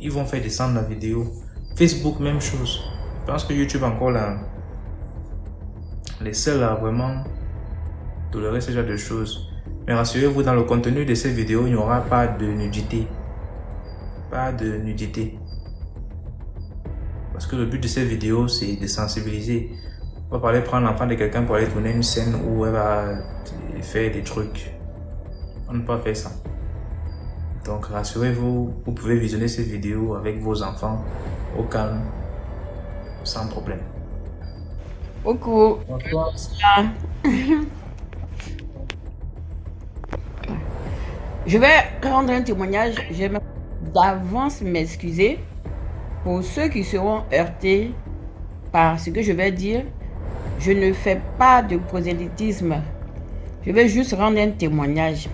ils vont faire descendre la vidéo. Facebook, même chose. Je pense que YouTube encore là, les seuls à vraiment tolérer ce genre de choses. Mais rassurez-vous, dans le contenu de ces vidéos, il n'y aura pas de nudité. Pas de nudité. Parce que le but de ces vidéos, c'est de sensibiliser. On va pas aller prendre l'enfant de quelqu'un pour aller tourner une scène où elle va faire des trucs. On ne peut pas faire ça. Donc rassurez-vous, vous pouvez visionner ces vidéos avec vos enfants au calme, sans problème. Coucou. Bonsoir. Je vais rendre un témoignage. Je vais d'avance m'excuser pour ceux qui seront heurtés par ce que je vais dire. Je ne fais pas de prosélytisme. Je vais juste rendre un témoignage.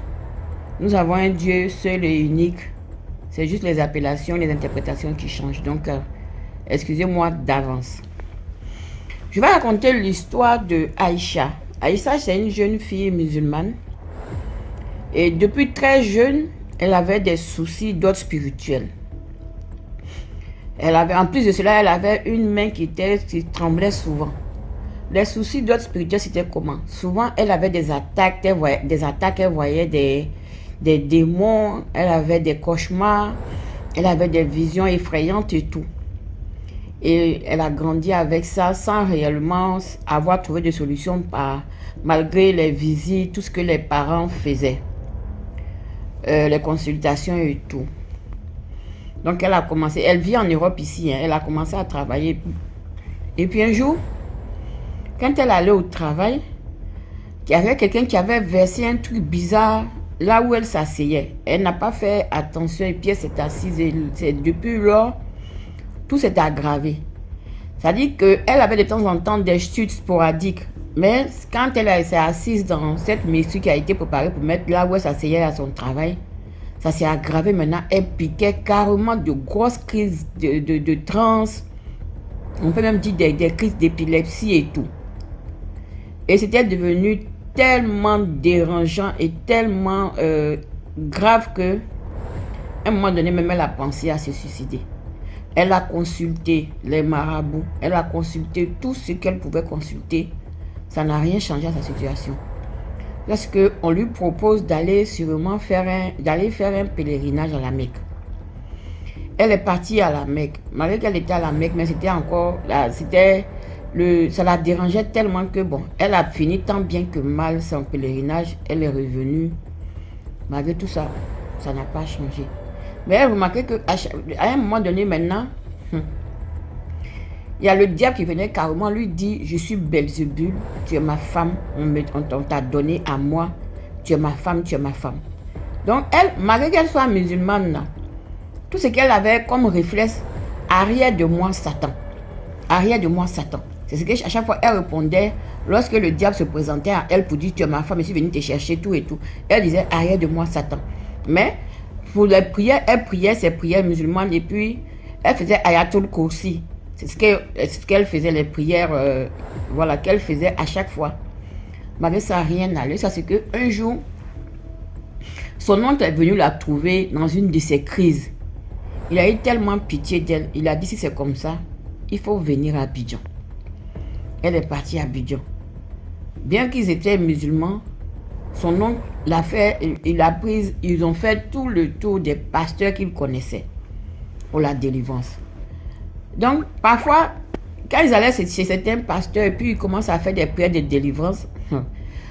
Nous avons un Dieu seul et unique. C'est juste les appellations, les interprétations qui changent. Donc, excusez-moi d'avance. Je vais raconter l'histoire de Aïcha. Aïcha, c'est une jeune fille musulmane. Et depuis très jeune, elle avait des soucis d'ordre spirituel. En plus de cela, elle avait une main qui tremblait souvent. Les soucis d'ordre spirituel, c'était comment? Souvent, elle avait des attaques, elle voyait des démons, elle avait des cauchemars, elle avait des visions effrayantes et tout. Et elle a grandi avec ça sans réellement avoir trouvé de solution malgré les visites, tout ce que les parents faisaient. Les consultations et tout. Donc elle a commencé, elle vit en Europe ici, hein, elle a commencé à travailler. Et puis un jour, quand elle allait au travail, il y avait quelqu'un qui avait versé un truc bizarre là où elle s'asseyait. Elle n'a pas fait attention et puis elle s'est assise. Et depuis lors, tout s'est aggravé. C'est-à-dire qu'elle avait de temps en temps des chutes sporadiques. Mais quand elle s'est assise dans cette mixture qui a été préparée pour mettre là où elle s'asseyait à son travail, ça s'est aggravé maintenant. Elle piquait carrément de grosses crises de transe. On peut même dire des crises d'épilepsie et tout. Et c'était devenu tellement dérangeant et tellement grave que à un moment donné, même elle a pensé à se suicider. Elle a consulté les marabouts, elle a consulté tout ce qu'elle pouvait consulter. Ça n'a rien changé à sa situation. Parce qu'on lui propose d'aller sûrement faire un pèlerinage à la Mecque. Elle est partie à la Mecque. Malgré qu'elle était à la Mecque, mais c'était encore là, ça la dérangeait tellement que bon, elle a fini tant bien que mal son pèlerinage. Elle est revenue. Malgré tout ça, ça n'a pas changé. Mais elle remarquait qu'à un moment donné maintenant, il y a le diable qui venait carrément lui dire: je suis Belzébul, tu es ma femme, on t'a donné à moi, tu es ma femme, tu es ma femme. Donc elle, malgré qu'elle soit musulmane, là, tout ce qu'elle avait comme réflexe, arrière de moi Satan. Arrière de moi Satan. C'est ce qu'à chaque fois elle répondait lorsque le diable se présentait à elle pour dire: tu es ma femme, je suis venue te chercher, tout et tout. Elle disait: arrière de moi Satan. Mais pour les prières, elle priait ses prières musulmanes et puis elle faisait Ayatul Kursi. C'est ce qu'elle faisait, les prières voilà, qu'elle faisait à chaque fois. Malgré ça, rien n'allait. Ça, c'est qu'un jour, son oncle est venu la trouver dans une de ses crises. Il a eu tellement pitié d'elle. Il a dit: si c'est comme ça, il faut venir à Abidjan. Elle est partie à Abidjan. Bien qu'ils étaient musulmans, son oncle l'a fait, ils ont fait tout le tour des pasteurs qu'ils connaissaient pour la délivrance. Donc, parfois, quand ils allaient chez certains pasteurs et puis ils commencent à faire des prières de délivrance,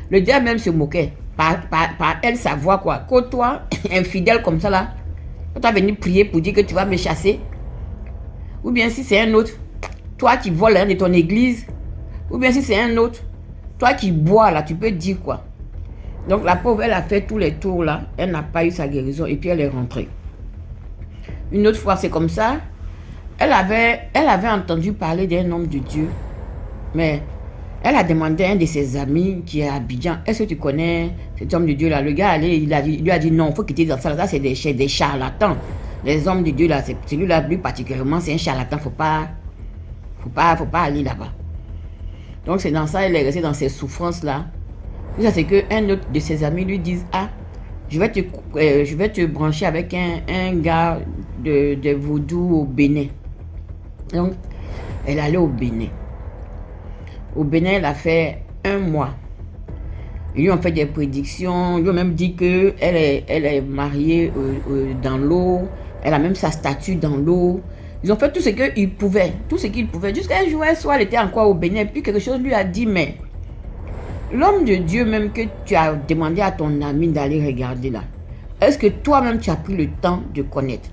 le diable même se moquait. Par elle, sa voix, quoi. Que toi, infidèle comme ça, là, tu vas venir prier pour dire que tu vas me chasser. Ou bien si c'est un autre, toi qui voles de ton église. Ou bien si c'est un autre, toi qui bois, là, tu peux dire quoi. Donc, la pauvre, elle a fait tous les tours, là. Elle n'a pas eu sa guérison et puis elle est rentrée. Une autre fois, c'est comme ça. Elle avait entendu parler d'un homme de Dieu, mais elle a demandé à un de ses amis qui est à Abidjan: est-ce que tu connais cet homme de Dieu là? Le gars allait, il lui a dit: non, il faut quitter dans ça. Ça, c'est des charlatans. Les hommes de Dieu là, celui-là plus particulièrement, c'est un charlatan. Faut pas aller là-bas. Donc c'est dans ça, elle est restée dans ces souffrances là. Ça, c'est qu'un autre de ses amis lui dit: ah, je vais te brancher avec un gars de vaudou au Bénin. Donc, elle allait au Bénin. Au Bénin, elle a fait 1 mois. Ils lui ont fait des prédictions. Ils lui ont même dit qu'elle est mariée dans l'eau. Elle a même sa statue dans l'eau. Ils ont fait tout ce qu'ils pouvaient. Tout ce qu'ils pouvaient. Jusqu'à un jour, elle était encore au Bénin. Puis quelque chose lui a dit: mais l'homme de Dieu même que tu as demandé à ton ami d'aller regarder là, est-ce que toi-même tu as pris le temps de connaître?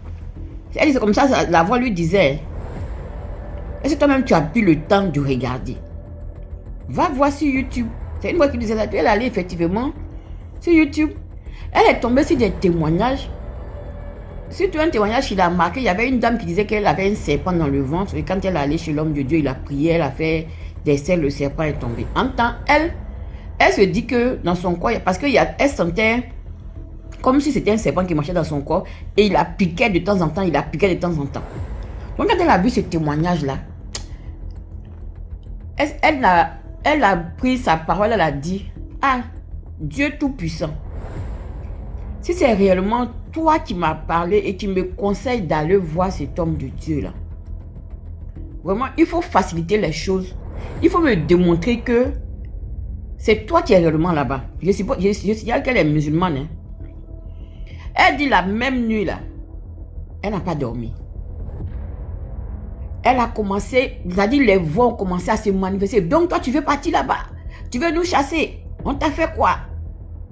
Elle dit: c'est comme ça, la voix lui disait: est-ce que toi-même tu as pris le temps de regarder? Va voir sur YouTube. C'est une voix qui disait ça. Elle allait effectivement sur YouTube. Elle est tombée sur des témoignages. Surtout un témoignage qu'il a marqué. Il y avait une dame qui disait qu'elle avait un serpent dans le ventre. Et quand elle est allée chez l'homme de Dieu, il a prié, elle a fait des cercles, le serpent est tombé. En même temps, elle se dit que dans son corps, parce qu'elle sentait comme si c'était un serpent qui marchait dans son corps. Et il la piquait de temps en temps, Donc quand elle a vu ce témoignage-là, elle a pris sa parole, elle a dit: ah, Dieu Tout-Puissant, si c'est réellement toi qui m'as parlé et qui me conseille d'aller voir cet homme de Dieu là, vraiment, il faut faciliter les choses. Il faut me démontrer que c'est toi qui es réellement là-bas. Je signale qu'elle est musulmane. Hein. Elle dit la même nuit là, elle n'a pas dormi. elle a commencé, c'est-à-dire les voix ont commencé à se manifester. Donc toi, tu veux partir là-bas, tu veux nous chasser. On t'a fait quoi?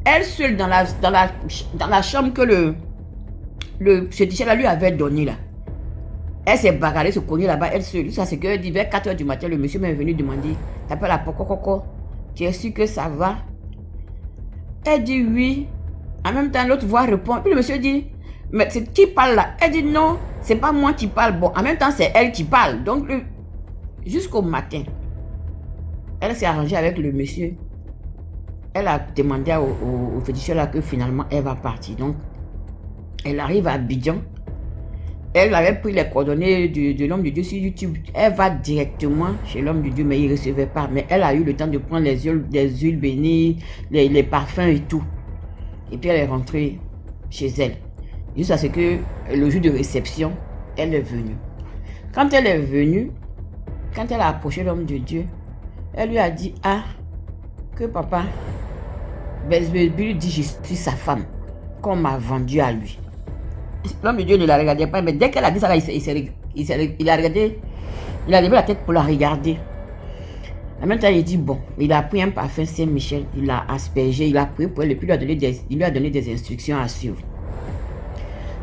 Elle seule dans la chambre que le féticheur lui avait donné là. Elle s'est bagarrée, se cognée là-bas, elle seule. Ça c'est que vers 4 h du matin, le monsieur m'est venu demander, t'appelles la Coco, tu es sûr que ça va? Elle dit oui. En même temps, l'autre voix répond. Puis le monsieur dit, mais c'est qui parle là? Elle dit non, c'est pas moi qui parle. Bon, en même temps, c'est elle qui parle. Donc, jusqu'au matin, elle s'est arrangée avec le monsieur. Elle a demandé au féticheur là que finalement, elle va partir. Donc, elle arrive à Abidjan. Elle avait pris les coordonnées de l'homme de Dieu sur YouTube. Elle va directement chez l'homme de Dieu, mais il ne recevait pas. Mais elle a eu le temps de prendre les huiles bénies, les parfums et tout. Et puis elle est rentrée chez elle. Jusqu'à ce que le jour de réception, elle est venue. Quand elle est venue, quand elle a approché l'homme de Dieu, elle lui a dit, ah, que papa, Belzébul dit, je suis sa femme, qu'on m'a vendue à lui. L'homme de Dieu ne la regardait pas, mais dès qu'elle a dit ça, il a regardé, il a levé la tête pour la regarder. En même temps, il dit, bon, il a pris un parfum Saint-Michel, il l'a aspergé, il a pris pour elle, et puis il lui a donné des instructions à suivre.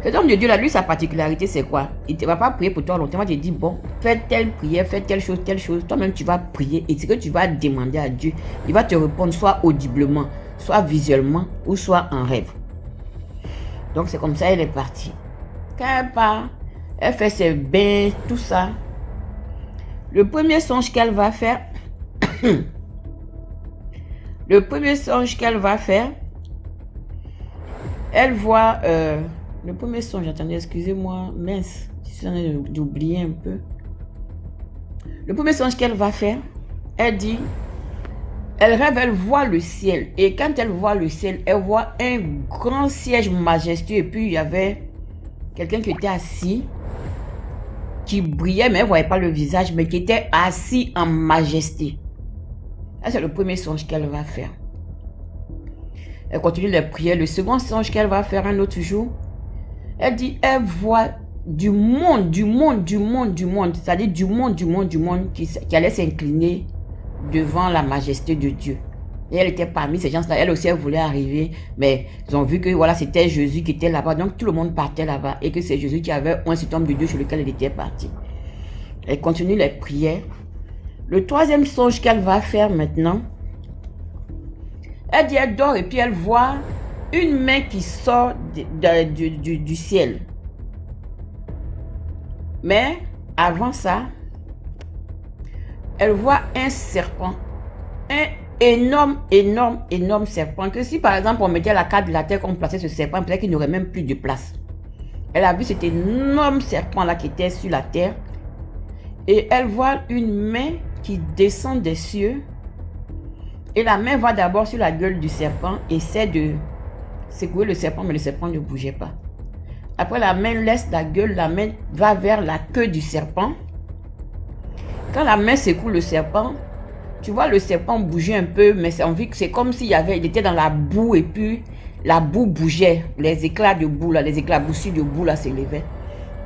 Cet homme de Dieu, là, lui, sa particularité, c'est quoi? Il ne va pas prier pour toi longtemps. Il va te dire, bon, fais telle prière, fais telle chose. Toi-même, tu vas prier. Et ce que tu vas demander à Dieu, il va te répondre soit audiblement, soit visuellement, ou soit en rêve. Donc, c'est comme ça, elle est partie. Quand elle part, elle fait ses bains, tout ça. Le premier songe qu'elle va faire, elle voit... le premier songe, attendez, excusez-moi, mince, je suis en train d'oublier un peu. Le premier songe qu'elle va faire, elle dit, elle rêve, elle voit le ciel. Et quand elle voit le ciel, elle voit un grand siège majestueux. Et puis il y avait quelqu'un qui était assis, qui brillait, mais elle ne voyait pas le visage, mais qui était assis en majesté. Ça, c'est le premier songe qu'elle va faire. Elle continue les prières. Le second songe qu'elle va faire un autre jour, elle dit, elle voit du monde, c'est-à-dire du monde qui allait s'incliner devant la majesté de Dieu. Et elle était parmi ces gens-là. Elle aussi, elle voulait arriver, mais ils ont vu que voilà, c'était Jésus qui était là-bas. Donc tout le monde partait là-bas et que c'est Jésus qui avait un cet homme de Dieu sur lequel elle était partie. Elle continue les prières. Le troisième songe qu'elle va faire maintenant, elle dit, elle dort et puis elle voit une main qui sort du ciel. Mais avant ça, elle voit un serpent. Un énorme serpent. Que si par exemple on mettait la carte de la terre, qu'on plaçait ce serpent, peut-être qu'il n'y aurait même plus de place. Elle a vu cet énorme serpent là qui était sur la terre. Et elle voit une main qui descend des cieux. Et la main va d'abord sur la gueule du serpent, essaie de secouer le serpent, mais le serpent ne bougeait pas. Après, la main laisse la gueule, la main va vers la queue du serpent. Quand la main secoue le serpent, tu vois le serpent bouger un peu, mais c'est comme s'il était dans la boue et puis la boue bougeait. Les éclats de boue, là, les éclaboussures de boue là s'élevaient.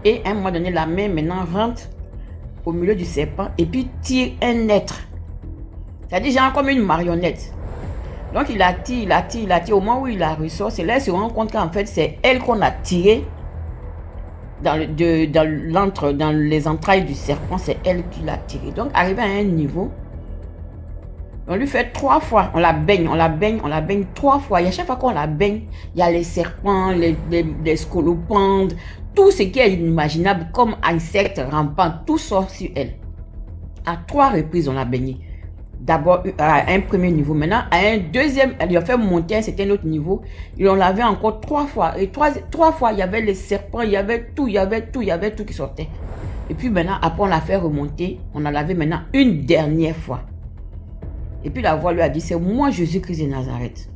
Et à un moment donné, la main maintenant rentre au milieu du serpent et puis tire un être. C'est-à-dire genre comme une marionnette. Donc il attire. Au moment où il la ressort, c'est là qu'il se rend compte qu'en fait c'est elle qu'on a tirée dans les entrailles du serpent. C'est elle qui l'a tirée. Donc arrivé à un niveau, on lui fait 3 fois, on la baigne 3 fois. Et à chaque fois qu'on la baigne, il y a les serpents, les scolopendres, tout ce qui est inimaginable comme insectes rampants, tout sort sur elle. À 3 reprises, on l'a baignée. D'abord à un premier niveau. Maintenant, à un deuxième, elle lui a fait monter à un certain autre niveau. Ils l'ont lavé encore 3 fois. Et 3 fois, il y avait les serpents, il y avait tout qui sortait. Et puis maintenant, après, on l'a fait remonter. On a lavé maintenant une dernière fois. Et puis la voix lui a dit, c'est moi Jésus-Christ de Nazareth.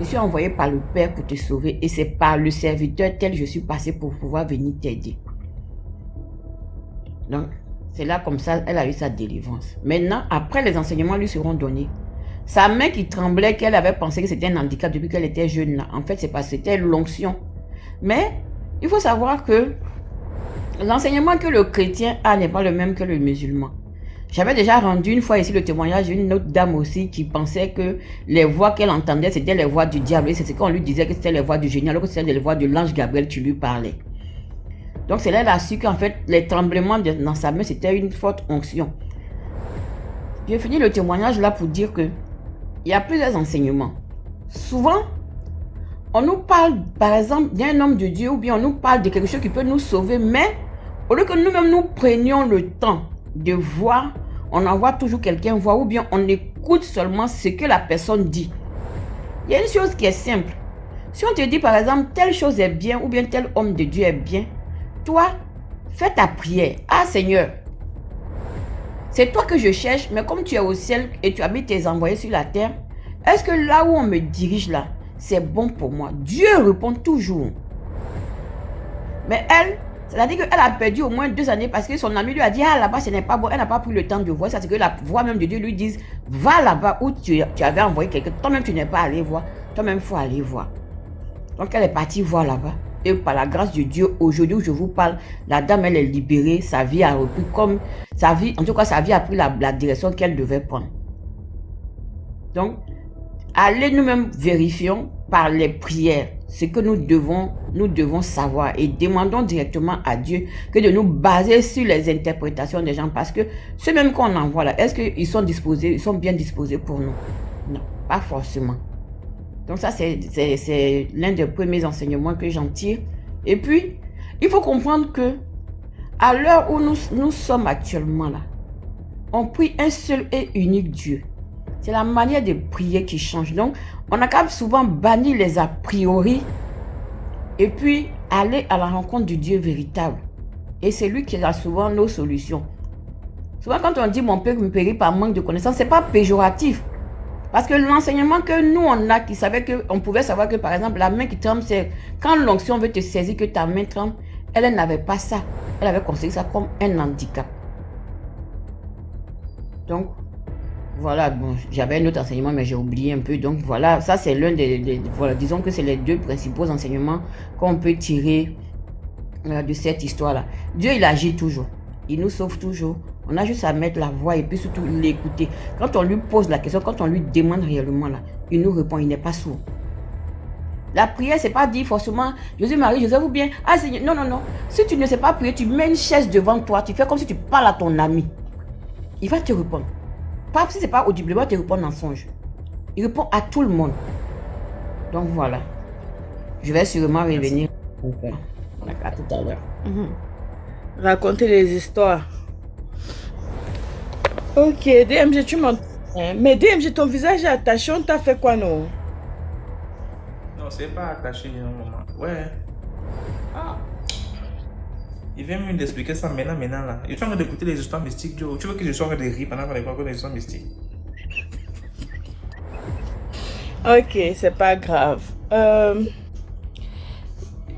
Je suis envoyé par le Père pour te sauver. Et c'est par le serviteur tel je suis passé pour pouvoir venir t'aider. Donc, c'est là comme ça, elle a eu sa délivrance. Maintenant, après les enseignements lui seront donnés. Sa main qui tremblait, qu'elle avait pensé que c'était un handicap depuis qu'elle était jeune là. En fait, c'est parce que c'était l'onction. Mais, il faut savoir que l'enseignement que le chrétien a n'est pas le même que le musulman. J'avais déjà rendu une fois ici le témoignage d'une autre dame aussi qui pensait que les voix qu'elle entendait, c'était les voix du diable. Et c'est ce qu'on lui disait que c'était les voix du génie, alors que c'était les voix de l'ange Gabriel qui lui parlait. Donc c'est là qu'elle a su qu'en fait, les tremblements dans sa main, c'était une forte onction. J'ai fini le témoignage là pour dire que il y a plusieurs enseignements. Souvent, on nous parle, par exemple, d'un homme de Dieu ou bien on nous parle de quelque chose qui peut nous sauver, mais au lieu que nous-mêmes nous prenions le temps de voir, on envoie toujours quelqu'un voir ou bien on écoute seulement ce que la personne dit. Il y a une chose qui est simple. Si on te dit par exemple telle chose est bien ou bien tel homme de Dieu est bien, toi, fais ta prière. Ah Seigneur, c'est toi que je cherche, mais comme tu es au ciel et tu habites tes envoyés sur la terre, est-ce que là où on me dirige là, c'est bon pour moi? Dieu répond toujours. Mais elle, c'est-à-dire qu'elle a perdu au moins 2 années parce que son ami lui a dit, ah là-bas ce n'est pas bon, elle n'a pas pris le temps de voir, c'est que la voix même de Dieu lui dise, va là-bas où tu avais envoyé quelqu'un, toi-même tu n'es pas allé voir, toi-même il faut aller voir. Donc elle est partie voir là-bas. Et par la grâce de Dieu, aujourd'hui où je vous parle, la dame elle est libérée, sa vie a repris comme sa vie, en tout cas sa vie a pris la direction qu'elle devait prendre. Donc, allez nous-mêmes vérifions par les prières ce que nous devons savoir et demandons directement à Dieu que de nous baser sur les interprétations des gens parce que ceux mêmes qu'on envoie là, est-ce qu'ils sont disposés, ils sont bien disposés pour nous? Non, pas forcément. Donc ça c'est l'un des premiers enseignements que j'en tire. Et puis, il faut comprendre que à l'heure où nous sommes actuellement là, on prie un seul et unique Dieu. C'est la manière de prier qui change. Donc, on a quand même souvent banni les a priori et puis aller à la rencontre du Dieu véritable. Et c'est lui qui a souvent nos solutions. Souvent, quand on dit mon père me périt par manque de connaissance, c'est pas péjoratif. Parce que l'enseignement que nous on a, qui savait qu'on pouvait savoir que par exemple la main qui tremble, c'est quand l'onction veut te saisir que ta main tremble, elle n'avait pas ça. Elle avait considéré ça comme un handicap. Donc, voilà, bon, j'avais un autre enseignement, mais j'ai oublié un peu. Donc voilà, ça c'est l'un voilà, disons que c'est les 2 principaux enseignements qu'on peut tirer de cette histoire-là. Dieu, il agit toujours. Il nous sauve toujours. On a juste à mettre la voix et puis surtout l'écouter. Quand on lui pose la question, quand on lui demande réellement, là, il nous répond, il n'est pas sourd. La prière, c'est pas dire forcément Jésus, Marie, Joseph ou bien, ah Seigneur, non, non, non. Si tu ne sais pas prier, tu mets une chaise devant toi, tu fais comme si tu parles à ton ami. Il va te répondre. Pas si c'est pas audiblement, il te répond en songe. Il répond à tout le monde. Donc voilà. Je vais sûrement revenir. À tout à l'heure. Raconter les histoires. Ok, DMG, tu m'entends. Mais DMG, ton visage est attaché, on t'a fait quoi, non? Non, c'est pas attaché, non, maman. Ouais. Ah. Il vient même d'expliquer ça maintenant, là. Je suis en train d'écouter les histoires mystiques, Joe. Tu veux que je sois en train de rire pendant qu'on écoute les histoires mystiques? Ok, c'est pas grave.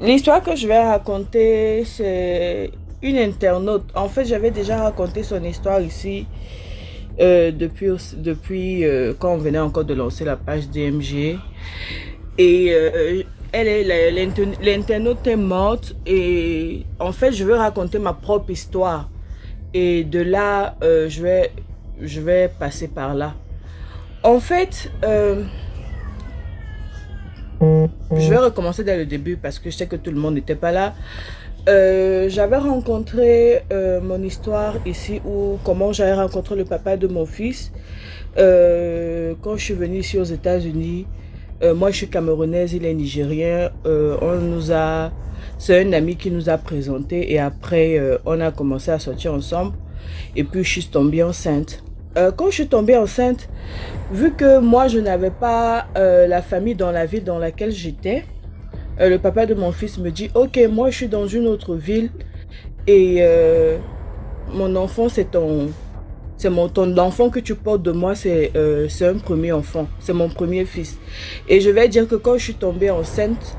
L'histoire que je vais raconter, c'est une internaute. En fait, j'avais déjà raconté son histoire ici depuis quand on venait encore de lancer la page DMG. Et l'internaute est morte et en fait, je veux raconter ma propre histoire. Et de là, je vais passer par là. En fait, je vais recommencer dès le début parce que je sais que tout le monde n'était pas là. J'avais rencontré mon histoire ici où comment j'avais rencontré le papa de mon fils quand je suis venue ici aux États-Unis. Moi je suis camerounaise, il est nigérien. C'est un ami qui nous a présenté et après on a commencé à sortir ensemble et puis je suis tombée enceinte. Quand je suis tombée enceinte, vu que moi je n'avais pas la famille dans la ville dans laquelle j'étais, le papa de mon fils me dit ok, moi je suis dans une autre ville et mon enfant ton enfant que tu portes de moi, c'est un premier enfant, c'est mon premier fils. Et je vais dire que quand je suis tombée enceinte,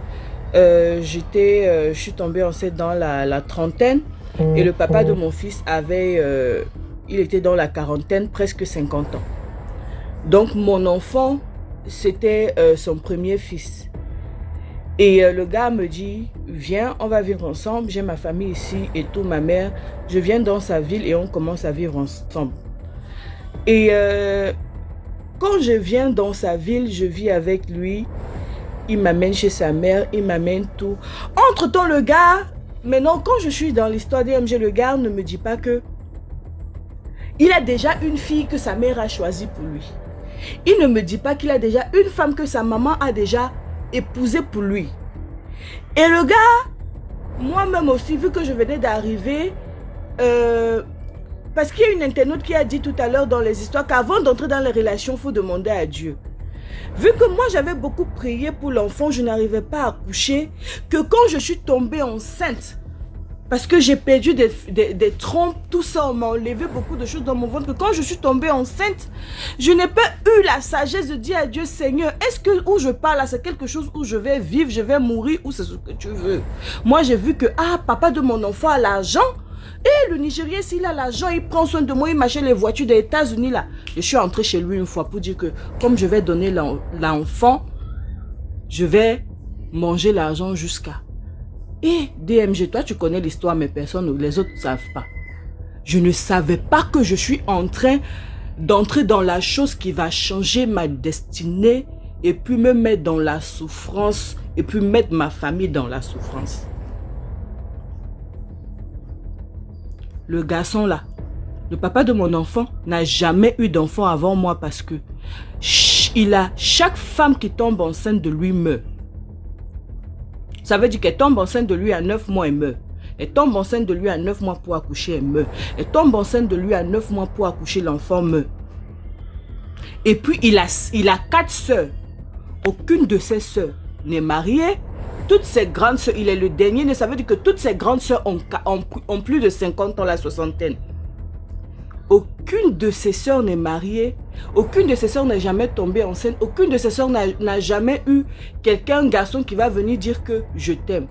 je suis tombée enceinte dans la trentaine et le papa de mon fils il était dans la quarantaine, presque 50 ans. Donc mon enfant, c'était son premier fils. Et le gars me dit, viens, on va vivre ensemble, j'ai ma famille ici et tout, ma mère. Je viens dans sa ville et on commence à vivre ensemble. Et quand je viens dans sa ville, je vis avec lui. Il m'amène chez sa mère, il m'amène tout. Entre-temps, le gars, maintenant, quand je suis dans l'histoire DMG, le gars ne me dit pas que il a déjà une fille que sa mère a choisie pour lui. Il ne me dit pas qu'il a déjà une femme que sa maman a déjà épousée pour lui. Et le gars, moi-même aussi, vu que je venais d'arriver, parce qu'il y a une internaute qui a dit tout à l'heure dans les histoires qu'avant d'entrer dans les relations, il faut demander à Dieu. Vu que moi, j'avais beaucoup prié pour l'enfant, je n'arrivais pas à accoucher, que quand je suis tombée enceinte, parce que j'ai perdu des trompes, tout ça, on m'a enlevé beaucoup de choses dans mon ventre, que quand je suis tombée enceinte, je n'ai pas eu la sagesse de dire à Dieu, Seigneur, est-ce que où je pars là, c'est quelque chose où je vais vivre, je vais mourir, ou c'est ce que tu veux? Moi, j'ai vu que, papa de mon enfant a l'argent, et le Nigérien, s'il a l'argent, il prend soin de moi, il m'achète les voitures des États-Unis là. Je suis entrée chez lui une fois pour dire que comme je vais donner l'enfant, je vais manger l'argent jusqu'à. Et DMG, toi tu connais l'histoire, mais personne, les autres ne savent pas. Je ne savais pas que je suis en train d'entrer dans la chose qui va changer ma destinée et puis me mettre dans la souffrance et puis mettre ma famille dans la souffrance. Le garçon là, le papa de mon enfant n'a jamais eu d'enfant avant moi parce que chaque femme qui tombe enceinte de lui meurt. Ça veut dire qu'elle tombe enceinte de lui à 9 mois et meurt. Elle tombe enceinte de lui à 9 mois pour accoucher, elle meurt. Elle tombe enceinte de lui à 9 mois pour accoucher, l'enfant meurt. Et puis il a 4 sœurs. Aucune de ses sœurs n'est mariée. Toutes ses grandes sœurs, il est le dernier, ça veut dire que toutes ses grandes sœurs ont plus de 50 ans, la soixantaine. Aucune de ses sœurs n'est mariée, aucune de ses sœurs n'est jamais tombée enceinte, aucune de ses sœurs n'a jamais eu un garçon qui va venir dire que je t'aime.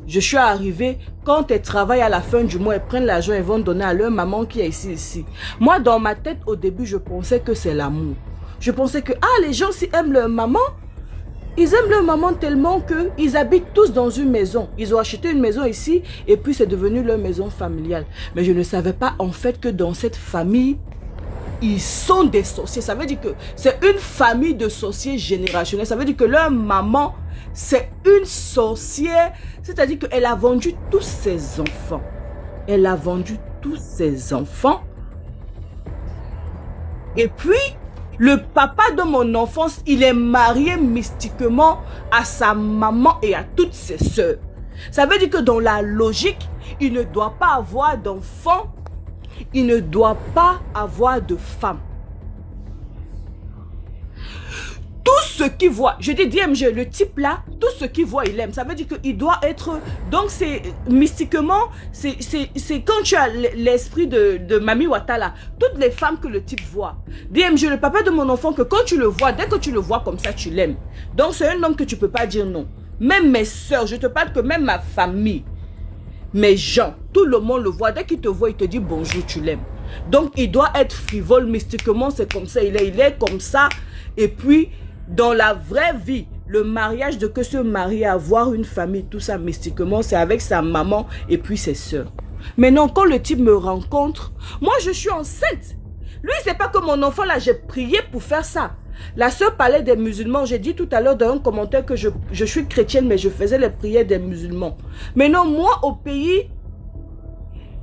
Je suis arrivée, quand elles travaillent à la fin du mois, elles prennent l'argent et vont donner à leur maman qui est ici. Moi, dans ma tête, au début, je pensais que c'est l'amour. Je pensais que, les gens, s'ils aiment leur maman, ils aiment leur maman tellement qu'ils habitent tous dans une maison. Ils ont acheté une maison ici et puis c'est devenu leur maison familiale. Mais je ne savais pas en fait que dans cette famille, ils sont des sorciers. Ça veut dire que c'est une famille de sorciers générationnels. Ça veut dire que leur maman, c'est une sorcière. C'est-à-dire qu'elle a vendu tous ses enfants. Elle a vendu tous ses enfants. Et puis, le papa de mon enfance, il est marié mystiquement à sa maman et à toutes ses sœurs. Ça veut dire que dans la logique, il ne doit pas avoir d'enfants, il ne doit pas avoir de femme. Tout ce qu'il voit, je dis DMG, le type là, tout ce qu'il voit, il aime. Ça veut dire qu'il doit être... Donc c'est mystiquement, c'est quand tu as l'esprit de Mami Wata là, toutes les femmes que le type voit. DMG, le papa de mon enfant, que quand tu le vois, dès que tu le vois comme ça, tu l'aimes. Donc c'est un homme que tu ne peux pas dire non. Même mes soeurs, je te parle que même ma famille, mes gens, tout le monde le voit. Dès qu'il te voit, il te dit bonjour, tu l'aimes. Donc il doit être frivole mystiquement, c'est comme ça, il est comme ça. Et puis... Dans la vraie vie, le mariage de que se marier, avoir une famille, tout ça mystiquement, c'est avec sa maman et puis ses soeurs. Maintenant, quand le type me rencontre, moi je suis enceinte. Lui, c'est pas que mon enfant là, j'ai prié pour faire ça. La sœur parlait des musulmans. J'ai dit tout à l'heure dans un commentaire que je suis chrétienne, mais je faisais les prières des musulmans. Maintenant, moi au pays...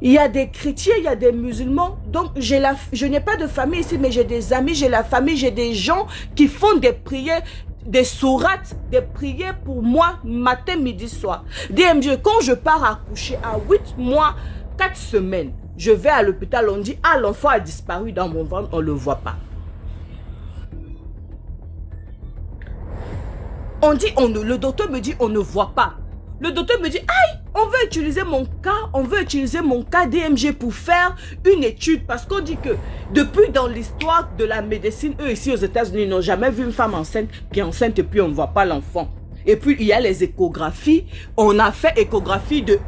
Il y a des chrétiens, il y a des musulmans. Donc, je n'ai pas de famille ici, mais j'ai des amis, j'ai la famille, j'ai des gens qui font des prières, des sourates, des prières pour moi, matin, midi, soir. DMG, quand je pars accoucher à 8 mois, 4 semaines, je vais à l'hôpital, on dit, l'enfant a disparu dans mon ventre, on ne le voit pas. On dit, le docteur me dit, on ne voit pas. Le docteur me dit, on veut utiliser mon cas DMG pour faire une étude. Parce qu'on dit que depuis dans l'histoire de la médecine, eux ici aux États-Unis, ils n'ont jamais vu une femme enceinte qui est enceinte et puis on ne voit pas l'enfant. Et puis il y a les échographies. On a fait échographie de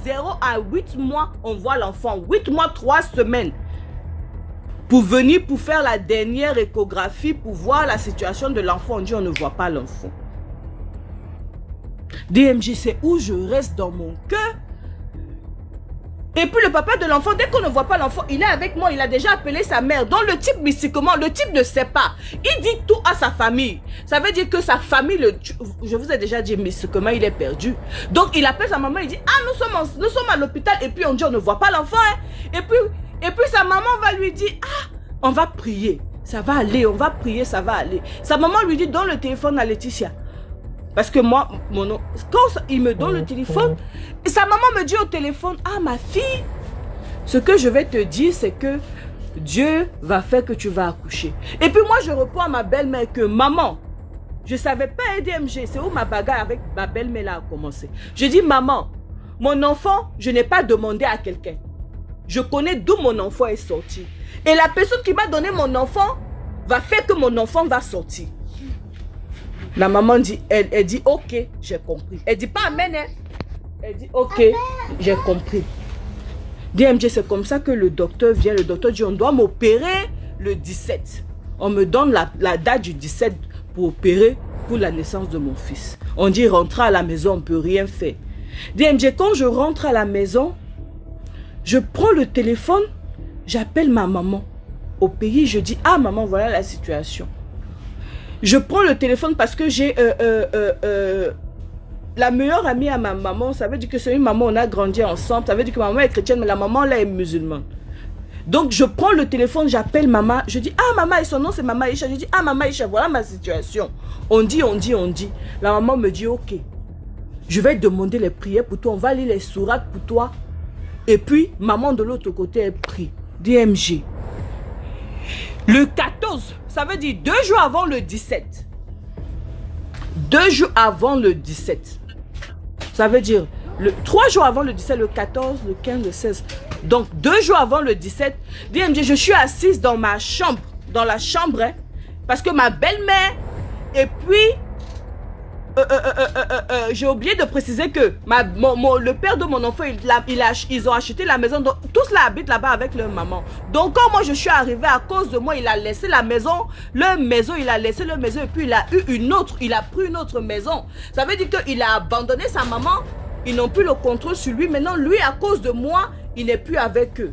0 à 8 mois, on voit l'enfant. 8 mois, 3 semaines. Pour venir pour faire la dernière échographie, pour voir la situation de l'enfant, on dit on ne voit pas l'enfant. DMG, c'est où je reste dans mon cœur. Et puis le papa de l'enfant, dès qu'on ne voit pas l'enfant, il est avec moi, il a déjà appelé sa mère. Donc le type mystiquement, le type ne sait pas. Il dit tout à sa famille. Ça veut dire que sa famille, je vous ai déjà dit mystiquement, il est perdu. Donc il appelle sa maman, il dit, ah nous sommes à l'hôpital. Et puis on dit, on ne voit pas l'enfant. Hein. Et puis sa maman va lui dire, ah, on va prier. Ça va aller, on va prier, ça va aller. Sa maman lui dit, donne le téléphone à Laetitia. Parce que moi, quand il me donne le téléphone, sa maman me dit au téléphone, ah ma fille, ce que je vais te dire, c'est que Dieu va faire que tu vas accoucher. Et puis moi, je réponds à ma belle-mère que maman, je ne savais pas DMG, c'est où ma bagarre avec ma belle-mère a commencé. Je dis, maman, mon enfant, je n'ai pas demandé à quelqu'un. Je connais d'où mon enfant est sorti. Et la personne qui m'a donné mon enfant va faire que mon enfant va sortir. La maman dit, elle dit, ok, j'ai compris. Elle dit pas amen, hein. Elle dit, ok, j'ai compris. DMG, c'est comme ça que le docteur vient. Le docteur dit, on doit m'opérer le 17. On me donne la date du 17 pour opérer pour la naissance de mon fils. On dit, rentre à la maison, on ne peut rien faire. DMG, quand je rentre à la maison, je prends le téléphone, j'appelle ma maman. Au pays, je dis, ah maman, voilà la situation. Je prends le téléphone parce que j'ai la meilleure amie à ma maman. Ça veut dire que c'est une maman, on a grandi ensemble. Ça veut dire que ma maman est chrétienne, mais la maman là est musulmane. Donc je prends le téléphone, j'appelle maman. Je dis, ah maman, et son nom c'est maman Aïcha. Je dis, ah maman Aïcha, voilà ma situation. On dit. La maman me dit, ok, je vais demander les prières pour toi. On va lire les sourates pour toi. Et puis, maman de l'autre côté, elle prie. DMG. Le 14, ça veut dire 2 jours avant le 17. 2 jours avant le 17. Ça veut dire 3 jours avant le 17, le 14, le 15, le 16. Donc 2 jours avant le 17, DMG, je suis assise dans ma chambre, dans la chambre, hein, parce que ma belle-mère, et puis, j'ai oublié de préciser que le père de mon enfant, ils ont acheté la maison. Donc, tous là habitent là-bas avec leur maman. Donc, quand moi je suis arrivée, à cause de moi, il a laissé la maison, leur maison, il a laissé leur maison et puis il a eu une autre, il a pris une autre maison. Ça veut dire qu'il a abandonné sa maman, ils n'ont plus le contrôle sur lui. Maintenant, lui, à cause de moi, il n'est plus avec eux.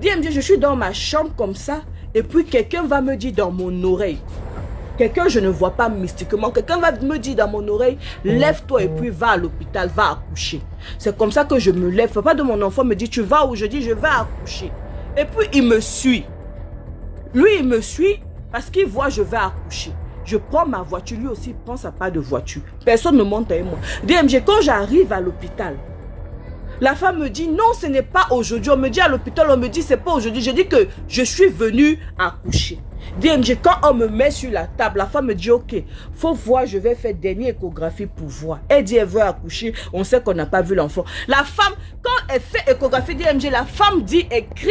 DMG, je suis dans ma chambre comme ça et puis quelqu'un va me dire dans mon oreille. Quelqu'un, je ne vois pas mystiquement. Quelqu'un va me dire dans mon oreille, lève-toi et puis va à l'hôpital, va accoucher. C'est comme ça que je me lève. Papa de mon enfant me dit, tu vas où? Je dis, je vais accoucher. Et puis, il me suit. Lui, il me suit parce qu'il voit, je vais accoucher. Je prends ma voiture, lui aussi, il prend sa part de voiture. Personne ne monte avec moi. DMG, quand j'arrive à l'hôpital, la femme me dit, non, ce n'est pas aujourd'hui. On me dit à l'hôpital, on me dit, c'est pas aujourd'hui. Je dis que je suis venue accoucher. DMG, quand on me met sur la table, la femme me dit, ok, faut voir, je vais faire dernière échographie pour voir. Elle dit, elle veut accoucher, on sait qu'on n'a pas vu l'enfant. La femme, quand elle fait échographie DMG, la femme dit, écrit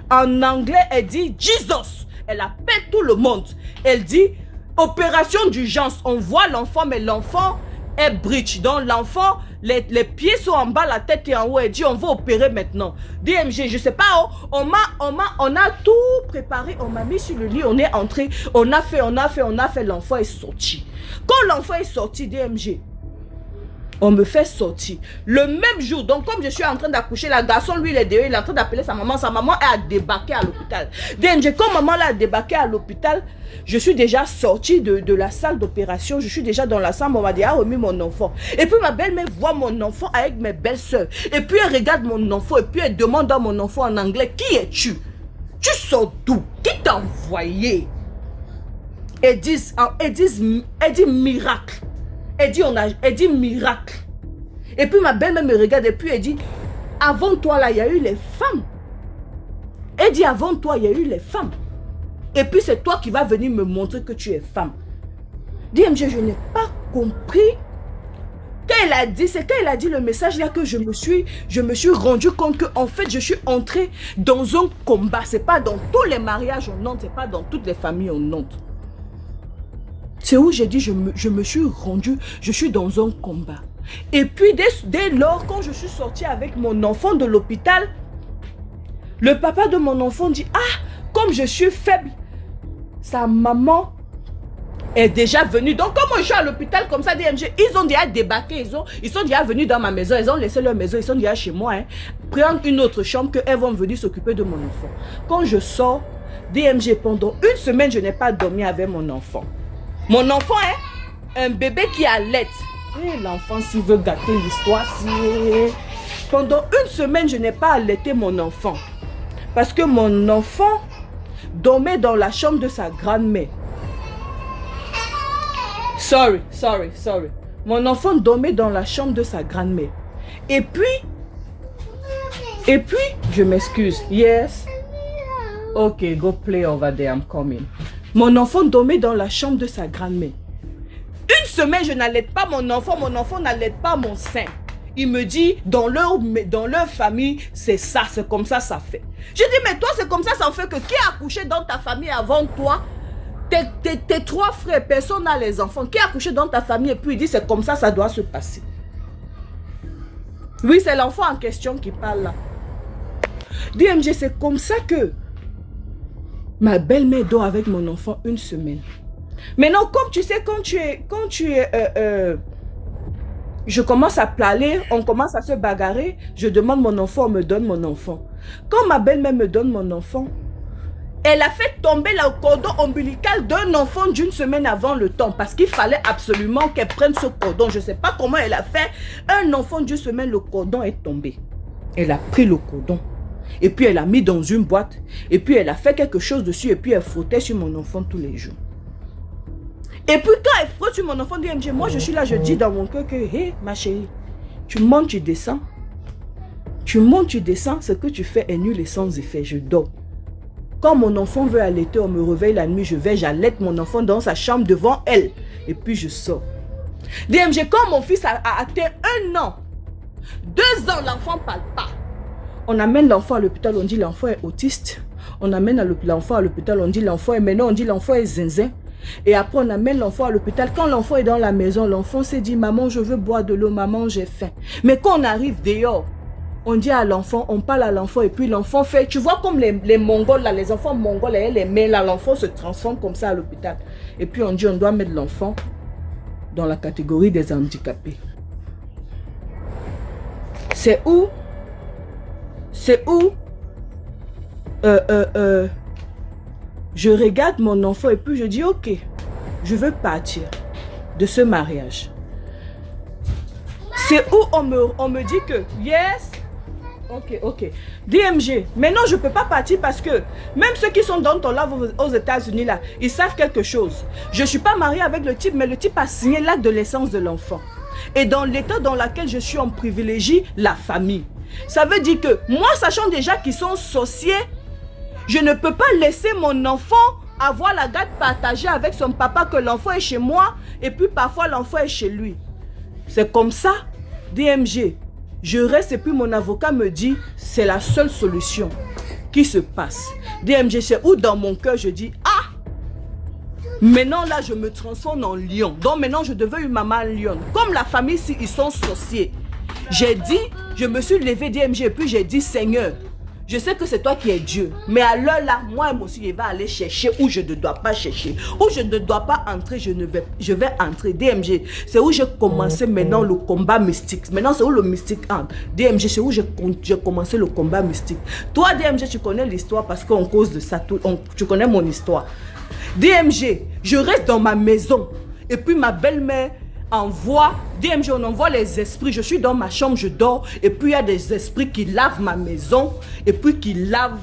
en anglais, elle dit, Jesus. Elle appelle tout le monde. Elle dit, opération d'urgence. On voit l'enfant, mais l'enfant est bridge. Donc l'enfant, les pieds sont en bas, la tête est en haut. Elle dit, on va opérer maintenant. DMG, je sais pas, on a tout préparé. On m'a mis sur le lit, on est entré. On a fait. L'enfant est sorti. Quand l'enfant est sorti, DMG, on me fait sortir. Le même jour, donc comme je suis en train d'accoucher, la garçon, lui, il est dehors, il est en train d'appeler sa maman. Sa maman a débarqué à l'hôpital. DMG, quand maman a débarqué à l'hôpital, je suis déjà sortie de la salle d'opération. Je suis déjà dans la salle, on m'a déjà remis mon enfant. Et puis ma belle-mère voit mon enfant avec mes belles-sœurs. Et puis elle regarde mon enfant et puis elle demande à mon enfant en anglais, qui es-tu? Tu sors d'où? Qui t'a envoyé? Elle dit miracle. Elle dit miracle. Et puis ma belle-mère me regarde et puis elle dit, avant toi là, il y a eu les femmes. Elle dit, avant toi, il y a eu les femmes. Et puis c'est toi qui vas venir me montrer que tu es femme. DMG, je n'ai pas compris. Quand elle a dit, c'est quand elle a dit le message là que je me suis rendu compte que en fait je suis entrée dans un combat. C'est pas dans tous les mariages on entre, c'est pas dans toutes les familles on entre. C'est où j'ai dit, je me suis rendue, je suis dans un combat. Et puis, dès lors, quand je suis sortie avec mon enfant de l'hôpital, le papa de mon enfant dit, ah, comme je suis faible, sa maman est déjà venu. Donc, comme je suis à l'hôpital comme ça, DMG, ils ont déjà débarqué, ils sont déjà venus dans ma maison, ils ont laissé leur maison, ils sont déjà chez moi, hein, prendre une autre chambre qu'elles vont venir s'occuper de mon enfant. Quand je sors, DMG, pendant une semaine, je n'ai pas dormi avec mon enfant. Mon enfant, hein, un bébé qui allait. Et l'enfant, s'il veut gâter l'histoire, pendant une semaine, je n'ai pas allaité mon enfant. Parce que mon enfant dormait dans la chambre de sa grand-mère. Sorry. Mon enfant dormait dans la chambre de sa grand-mère. Et puis, je m'excuse. Yes. Ok, go play over there, I'm coming. Mon enfant dormait dans la chambre de sa grand-mère. Une semaine, je n'allaite pas mon enfant n'allaite pas mon sein. Il me dit, dans leur famille, c'est ça, c'est comme ça, ça fait. Je dis, mais toi, c'est comme ça, ça fait que qui a accouché dans ta famille avant toi? Tes 3 frères, personne n'a les enfants. Qui a accouché dans ta famille et puis il dit, c'est comme ça, ça doit se passer. Oui, c'est l'enfant en question qui parle là. DMG, c'est comme ça que ma belle-mère dort avec mon enfant une semaine. Maintenant, comme tu sais, je commence à plaler, on commence à se bagarrer, je demande mon enfant, on me donne mon enfant. Quand ma belle-mère me donne mon enfant, elle a fait tomber le cordon ombilical d'un enfant d'une semaine avant le temps parce qu'il fallait absolument qu'elle prenne ce cordon. Je ne sais pas comment elle a fait. Un enfant d'une semaine, le cordon est tombé. Elle a pris le cordon et puis elle a mis dans une boîte et puis elle a fait quelque chose dessus et puis elle frottait sur mon enfant tous les jours. Et puis quand elle frotte sur mon enfant, DMG, moi je suis là, je dis dans mon cœur que, hé, ma chérie, tu montes, tu descends. Tu montes, tu descends, ce que tu fais est nul et sans effet, je dors. Quand mon enfant veut allaiter, on me réveille la nuit, j'allaite mon enfant dans sa chambre devant elle. Et puis je sors. DMG, quand mon fils a atteint 1 an, 2 ans, l'enfant ne parle pas. On amène l'enfant à l'hôpital, on dit l'enfant est autiste. On amène l'enfant à l'hôpital, on dit l'enfant est... Maintenant, on dit l'enfant est zinzin. Et après, on amène l'enfant à l'hôpital. Quand l'enfant est dans la maison, l'enfant s'est dit, maman, je veux boire de l'eau, maman, j'ai faim. Mais quand on arrive dehors, on dit à l'enfant, on parle à l'enfant et puis l'enfant fait, tu vois comme les Mongols, là, les enfants mongols, les mains là, l'enfant se transforme comme ça à l'hôpital. Et puis on dit, on doit mettre l'enfant dans la catégorie des handicapés. C'est où je regarde mon enfant et puis je dis, ok, je veux partir de ce mariage. C'est où on me dit que, yes, ok. DMG, maintenant je ne peux pas partir parce que même ceux qui sont dans ton lave aux États-Unis là, ils savent quelque chose. Je ne suis pas mariée avec le type, mais le type a signé l'acte de naissance de l'enfant. Et dans l'état dans lequel je suis, on privilégie la famille. Ça veut dire que moi, sachant déjà qu'ils sont sorciers, je ne peux pas laisser mon enfant avoir la garde partagée avec son papa, que l'enfant est chez moi et puis parfois l'enfant est chez lui. C'est comme ça, DMG. Je reste et puis mon avocat me dit, c'est la seule solution qui se passe. DMG, c'est où dans mon cœur je dis, ah, maintenant là je me transforme en lion. Donc maintenant je deviens une maman lion. Comme la famille ici, ils sont sorciers. J'ai dit, je me suis levé DMG et puis j'ai dit, Seigneur, je sais que c'est toi qui es Dieu. Mais à l'heure là, moi aussi, je vais aller chercher où je ne dois pas chercher. Où je ne dois pas entrer, je vais entrer. DMG, c'est où j'ai commencé maintenant le combat mystique. Maintenant, c'est où le mystique entre. DMG, c'est où j'ai commencé le combat mystique. Toi, DMG, tu connais l'histoire parce qu'en cause de ça, tu connais mon histoire. DMG, je reste dans ma maison. Et puis ma belle-mère envoie, DMG, on envoie les esprits. Je suis dans ma chambre, je dors. Et puis il y a des esprits qui lavent ma maison. Et puis qui lavent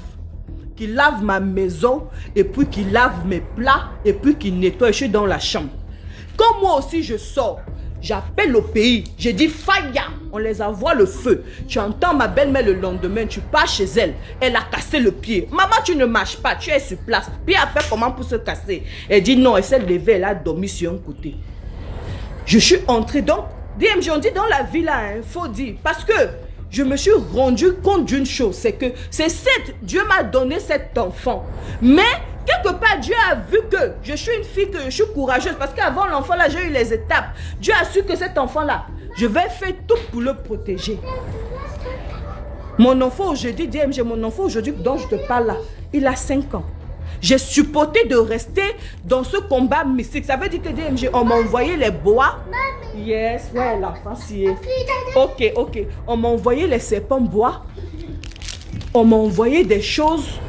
ma maison. Et puis qui lavent mes plats. Et puis qui nettoient. Je suis dans la chambre. Quand moi aussi je sors, j'appelle au pays. J'ai dit fire. On les envoie le feu. Tu entends ma belle-mère le lendemain. Tu pars chez elle. Elle a cassé le pied. Maman, tu ne marches pas. Tu es sur place. Puis elle a fait comment pour se casser? Elle dit non. Elle s'est levée. Elle a dormi sur un côté. Je suis entrée, donc, DMG, on dit dans la vie là, il faut dire, parce que je me suis rendu compte d'une chose, c'est que Dieu m'a donné cet enfant, mais quelque part, Dieu a vu que je suis une fille, que je suis courageuse, parce qu'avant l'enfant là, j'ai eu les étapes. Dieu a su que cet enfant là, je vais faire tout pour le protéger. Mon enfant aujourd'hui, DMG, mon enfant aujourd'hui dont je te parle là, il a 5 ans. J'ai supporté de rester dans ce combat mystique. Ça veut dire que DMG, on m'a envoyé les bois. Yes, ouais, l'enfant s'y est. Ok, ok. On m'a envoyé les serpents bois. On m'a envoyé des choses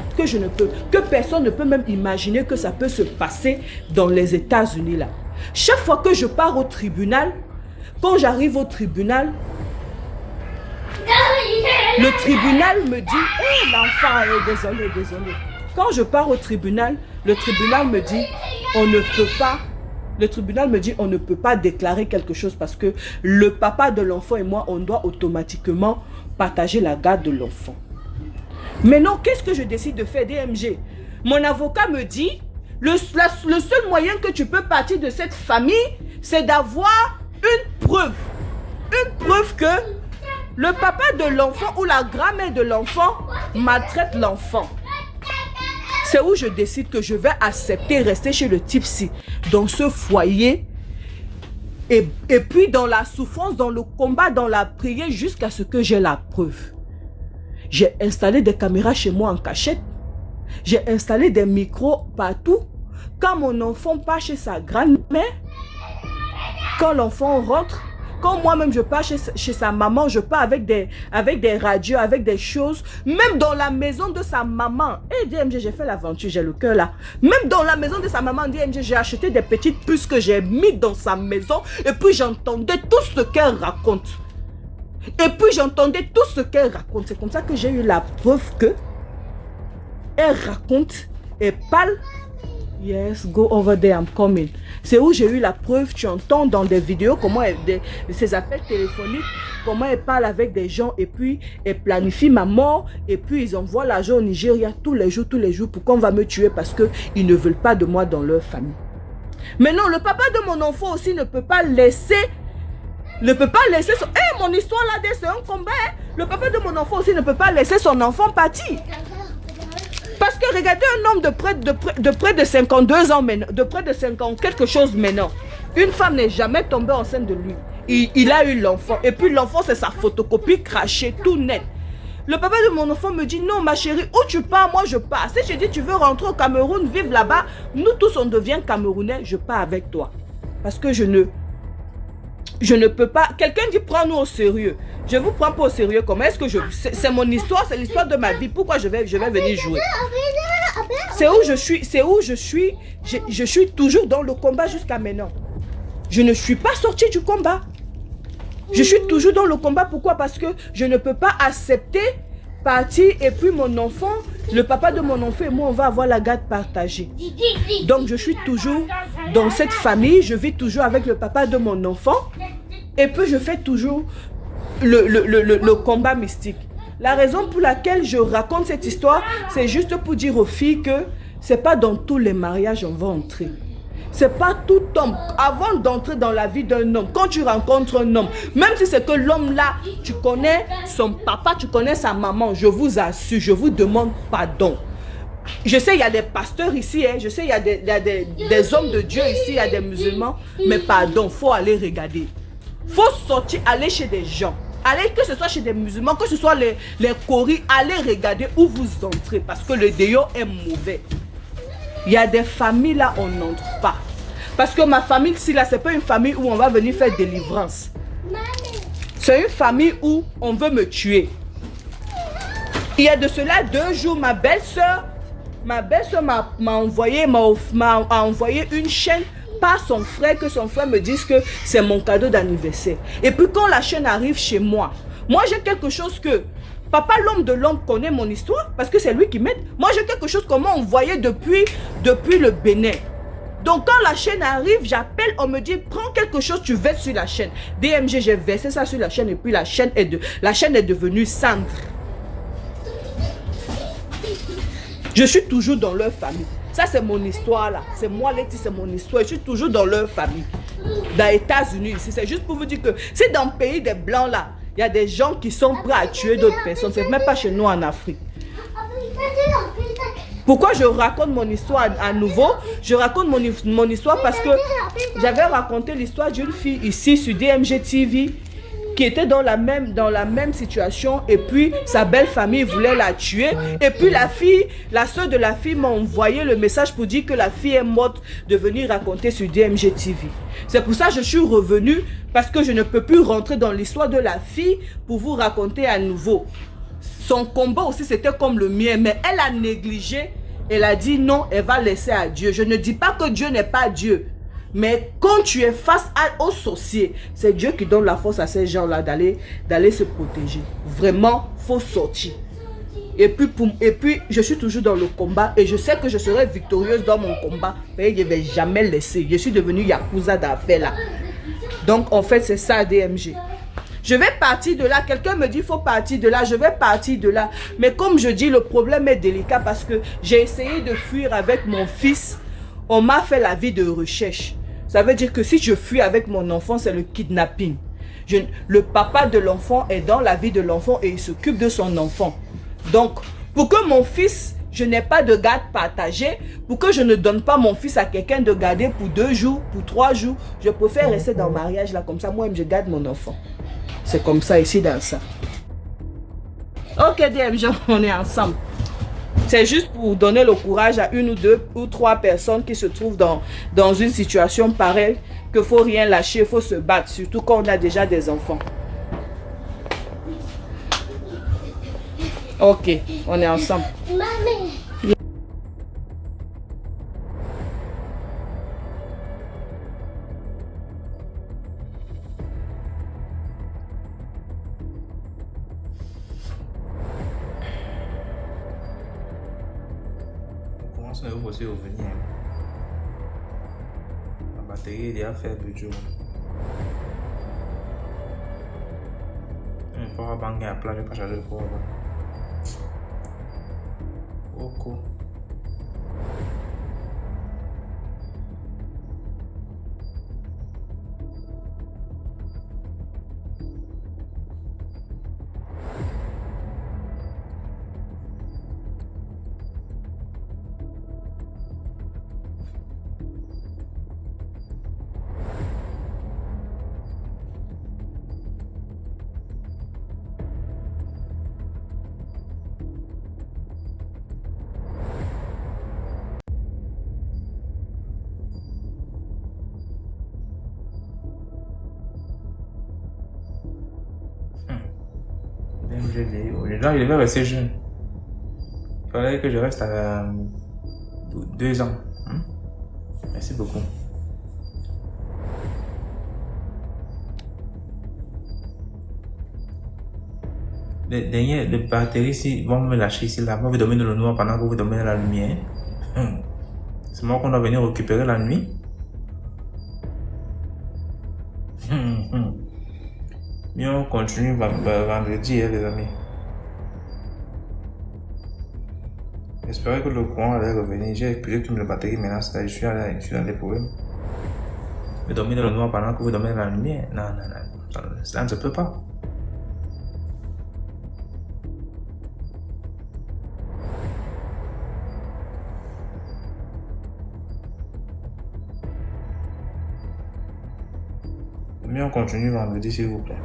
que personne ne peut même imaginer que ça peut se passer dans les États-Unis là. Chaque fois que je pars au tribunal, quand j'arrive au tribunal, le tribunal me dit, oh l'enfant, désolé. Quand je pars au tribunal, le tribunal me dit, on ne peut pas déclarer quelque chose parce que le papa de l'enfant et moi, on doit automatiquement partager la garde de l'enfant. Maintenant, qu'est-ce que je décide de faire, DMG? Mon avocat me dit, le seul moyen que tu peux partir de cette famille, c'est d'avoir une preuve. Une preuve que le papa de l'enfant ou la grand-mère de l'enfant maltraite l'enfant. C'est où je décide que je vais accepter rester chez le type-ci, dans ce foyer, et puis dans la souffrance, dans le combat, dans la prière, jusqu'à ce que j'ai la preuve. J'ai installé des caméras chez moi en cachette. J'ai installé des micros partout. Quand mon enfant part chez sa grand-mère, quand l'enfant rentre, quand moi-même je pars chez sa maman, je pars avec des radios, avec des choses. Même dans la maison de sa maman. Et DMG, j'ai fait l'aventure, j'ai le cœur là. Même dans la maison de sa maman, DMG, j'ai acheté des petites puces que j'ai mis dans sa maison. Et puis j'entendais tout ce qu'elle raconte. C'est comme ça que j'ai eu la preuve que elle raconte et parle. Yes, go over there, I'm coming. C'est où j'ai eu la preuve. Tu entends dans des vidéos comment ces appels téléphoniques, comment elle parle avec des gens et puis elle planifie ma mort et puis ils envoient l'argent au Nigeria tous les jours pour qu'on va me tuer parce qu'ils ne veulent pas de moi dans leur famille. Mais non, le papa de mon enfant aussi ne peut pas laisser son... mon histoire là, c'est un combat. Le papa de mon enfant aussi ne peut pas laisser son enfant partir. Parce que regardez un homme de près de 52 ans maintenant, de près de 50 quelque chose maintenant. Une femme n'est jamais tombée enceinte de lui. Il a eu l'enfant. Et puis l'enfant, c'est sa photocopie crachée, tout net. Le papa de mon enfant me dit, non ma chérie, où tu pars, moi je pars. Si je dis, tu veux rentrer au Cameroun, vivre là-bas, nous tous on devient Camerounais, je pars avec toi. Parce que je ne peux pas. Quelqu'un dit prends-nous au sérieux. Je vous prends pas au sérieux. Comment est-ce que c'est mon histoire, c'est l'histoire de ma vie. Pourquoi je vais venir jouer? C'est où je suis. Je suis toujours dans le combat jusqu'à maintenant. Je ne suis pas sortie du combat. Je suis toujours dans le combat. Pourquoi? Parce que je ne peux pas accepter partir et puis mon enfant, le papa de mon enfant et moi, on va avoir la garde partagée. Donc je suis toujours dans cette famille, je vis toujours avec le papa de mon enfant et puis je fais toujours le combat mystique. La raison pour laquelle je raconte cette histoire, c'est juste pour dire aux filles que c'est pas dans tous les mariages on va entrer. C'est pas tout homme. Avant d'entrer dans la vie d'un homme, quand tu rencontres un homme, même si c'est que l'homme là, tu connais son papa, tu connais sa maman, je vous assure, je vous demande pardon. Je sais, il y a des pasteurs ici, hein, je sais, il y a des hommes de Dieu ici, il y a des musulmans, mais pardon, faut aller regarder. Faut sortir, aller chez des gens. Allez, que ce soit chez des musulmans, que ce soit les coris, allez regarder où vous entrez, parce que le déo est mauvais. Il y a des familles là, on n'entre pas. Parce que ma famille, si là, c'est pas une famille où on va venir faire délivrance. C'est une famille où on veut me tuer. Il y a de cela 2 jours, ma belle-sœur m'a envoyé une chaîne par son frère, que son frère me dise que c'est mon cadeau d'anniversaire. Et puis quand la chaîne arrive chez moi j'ai quelque chose que papa l'homme de l'homme connaît mon histoire parce que c'est lui qui m'aide. Moi j'ai quelque chose qu'on m'a envoyé depuis le Bénin. Donc quand la chaîne arrive, j'appelle, on me dit prends quelque chose, tu verses sur la chaîne. DMG, j'ai versé ça sur la chaîne et puis la chaîne est devenue cendre. Je suis toujours dans leur famille. Ça c'est mon histoire là. C'est moi Letty, c'est mon histoire. Je suis toujours dans leur famille. Dans les États-Unis ici. C'est juste pour vous dire que c'est dans le pays des blancs là. Il y a des gens qui sont prêts à tuer d'autres personnes. C'est même pas chez nous en Afrique. Pourquoi je raconte mon histoire à nouveau? Je raconte mon histoire parce que j'avais raconté l'histoire d'une fille ici sur DMG TV qui était dans la même situation et puis sa belle famille voulait la tuer. Et puis la soeur de la fille m'a envoyé le message pour dire que la fille est morte de venir raconter sur DMG TV. C'est pour ça que je suis revenue parce que je ne peux plus rentrer dans l'histoire de la fille pour vous raconter à nouveau. Son combat aussi c'était comme le mien, mais elle a négligé. Elle a dit non, elle va laisser à Dieu. Je ne dis pas que Dieu n'est pas Dieu. Mais quand tu es face aux sorciers, c'est Dieu qui donne la force à ces gens-là d'aller se protéger. Vraiment, il faut sortir. Et puis, je suis toujours dans le combat et je sais que je serai victorieuse dans mon combat. Mais je ne vais jamais laisser. Je suis devenue Yakuza d'affaires là. Donc, en fait, c'est ça DMG. Je vais partir de là. Quelqu'un me dit, il faut partir de là. Je vais partir de là. Mais comme je dis, le problème est délicat parce que j'ai essayé de fuir avec mon fils. On m'a fait la vie de recherche. Ça veut dire que si je fuis avec mon enfant, c'est le kidnapping. Le papa de l'enfant est dans la vie de l'enfant et il s'occupe de son enfant. Donc, pour que mon fils, je n'ai pas de garde partagée, pour que je ne donne pas mon fils à quelqu'un de garder pour 2 jours, pour 3 jours, je préfère rester dans le mariage là, comme ça, moi-même, je garde mon enfant. C'est comme ça ici dans ça. Ok, DMG, on est ensemble. C'est juste pour donner le courage à 1 ou 2 ou 3 personnes qui se trouvent dans une situation pareille, qu'il ne faut rien lâcher, il faut se battre, surtout quand on a déjà des enfants. Ok, on est ensemble. On va aussi revenir. La batterie est déjà faible du jour. Il faut banger à plat, je ne vais pas charger le power. Ok. Il devait rester jeune. Il fallait que je reste à 2 ans. Merci beaucoup. Les batteries ici vont me lâcher ici là. Moi, vous dormez dans le noir pendant que vous dormez dans la lumière. C'est moi qu'on doit venir récupérer la nuit. Mais on continue vendredi, les amis. J'espérais que le courant allait revenir. J'ai expliqué que la batterie maintenant, je suis dans des problèmes. Mais dormir dans le noir pendant que vous dormez dans la lumière, non. Ça ne se peut pas. Mais on continue vendredi, s'il vous plaît.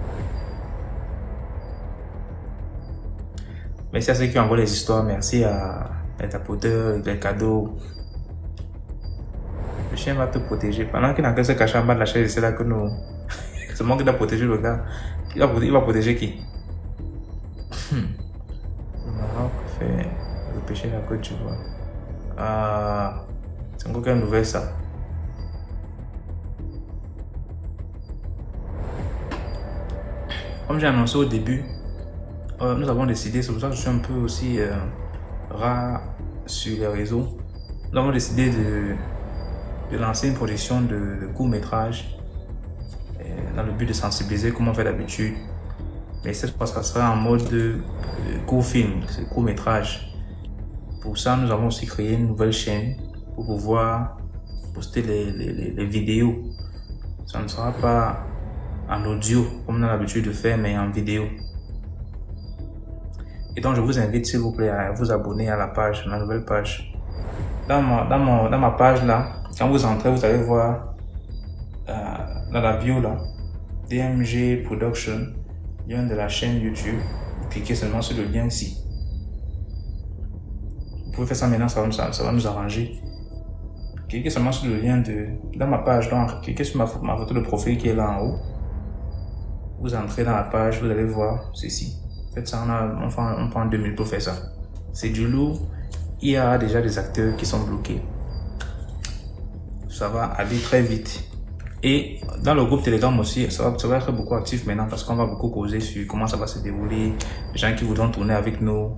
Merci à ceux qui envoient les histoires. Merci à les tapoteurs, les cadeaux. Le chien va te protéger. Pendant qu'il n'a qu'à se cacher en bas de la chaise, c'est là que nous. C'est moi qui dois protéger le gars. Il va protéger qui? Le Maroc fait repêcher la Côte d'Ivoire. Ah, c'est encore quelle nouvelle ça? Comme j'ai annoncé au début, nous avons décidé, c'est pour ça que je suis un peu aussi rare sur les réseaux. Nous avons décidé de lancer une projection de court-métrage dans le but de sensibiliser comme on fait d'habitude. Mais cette fois, ça sera en mode de court-film, c'est court-métrage. Pour ça, nous avons aussi créé une nouvelle chaîne pour pouvoir poster les vidéos. Ça ne sera pas en audio comme on a l'habitude de faire, mais en vidéo. Et donc je vous invite s'il vous plaît à vous abonner à la page, la nouvelle page. Dans ma page là, quand vous entrez, vous allez voir dans la bio là, DMG Production. lien de la chaîne YouTube. Cliquez seulement sur le lien ici. Vous pouvez faire ça maintenant, ça va nous arranger. Cliquez seulement sur le lien dans ma page. Donc, cliquez sur ma photo de profil qui est là en haut. Vous entrez dans la page, vous allez voir ceci. Faites ça, on prend 2 minutes pour faire ça. C'est du lourd. Il y a déjà des acteurs qui sont bloqués. Ça va aller très vite. Et dans le groupe Telegram aussi, ça va être beaucoup actif maintenant parce qu'on va beaucoup causer sur comment ça va se dérouler, les gens qui voudront tourner avec nous.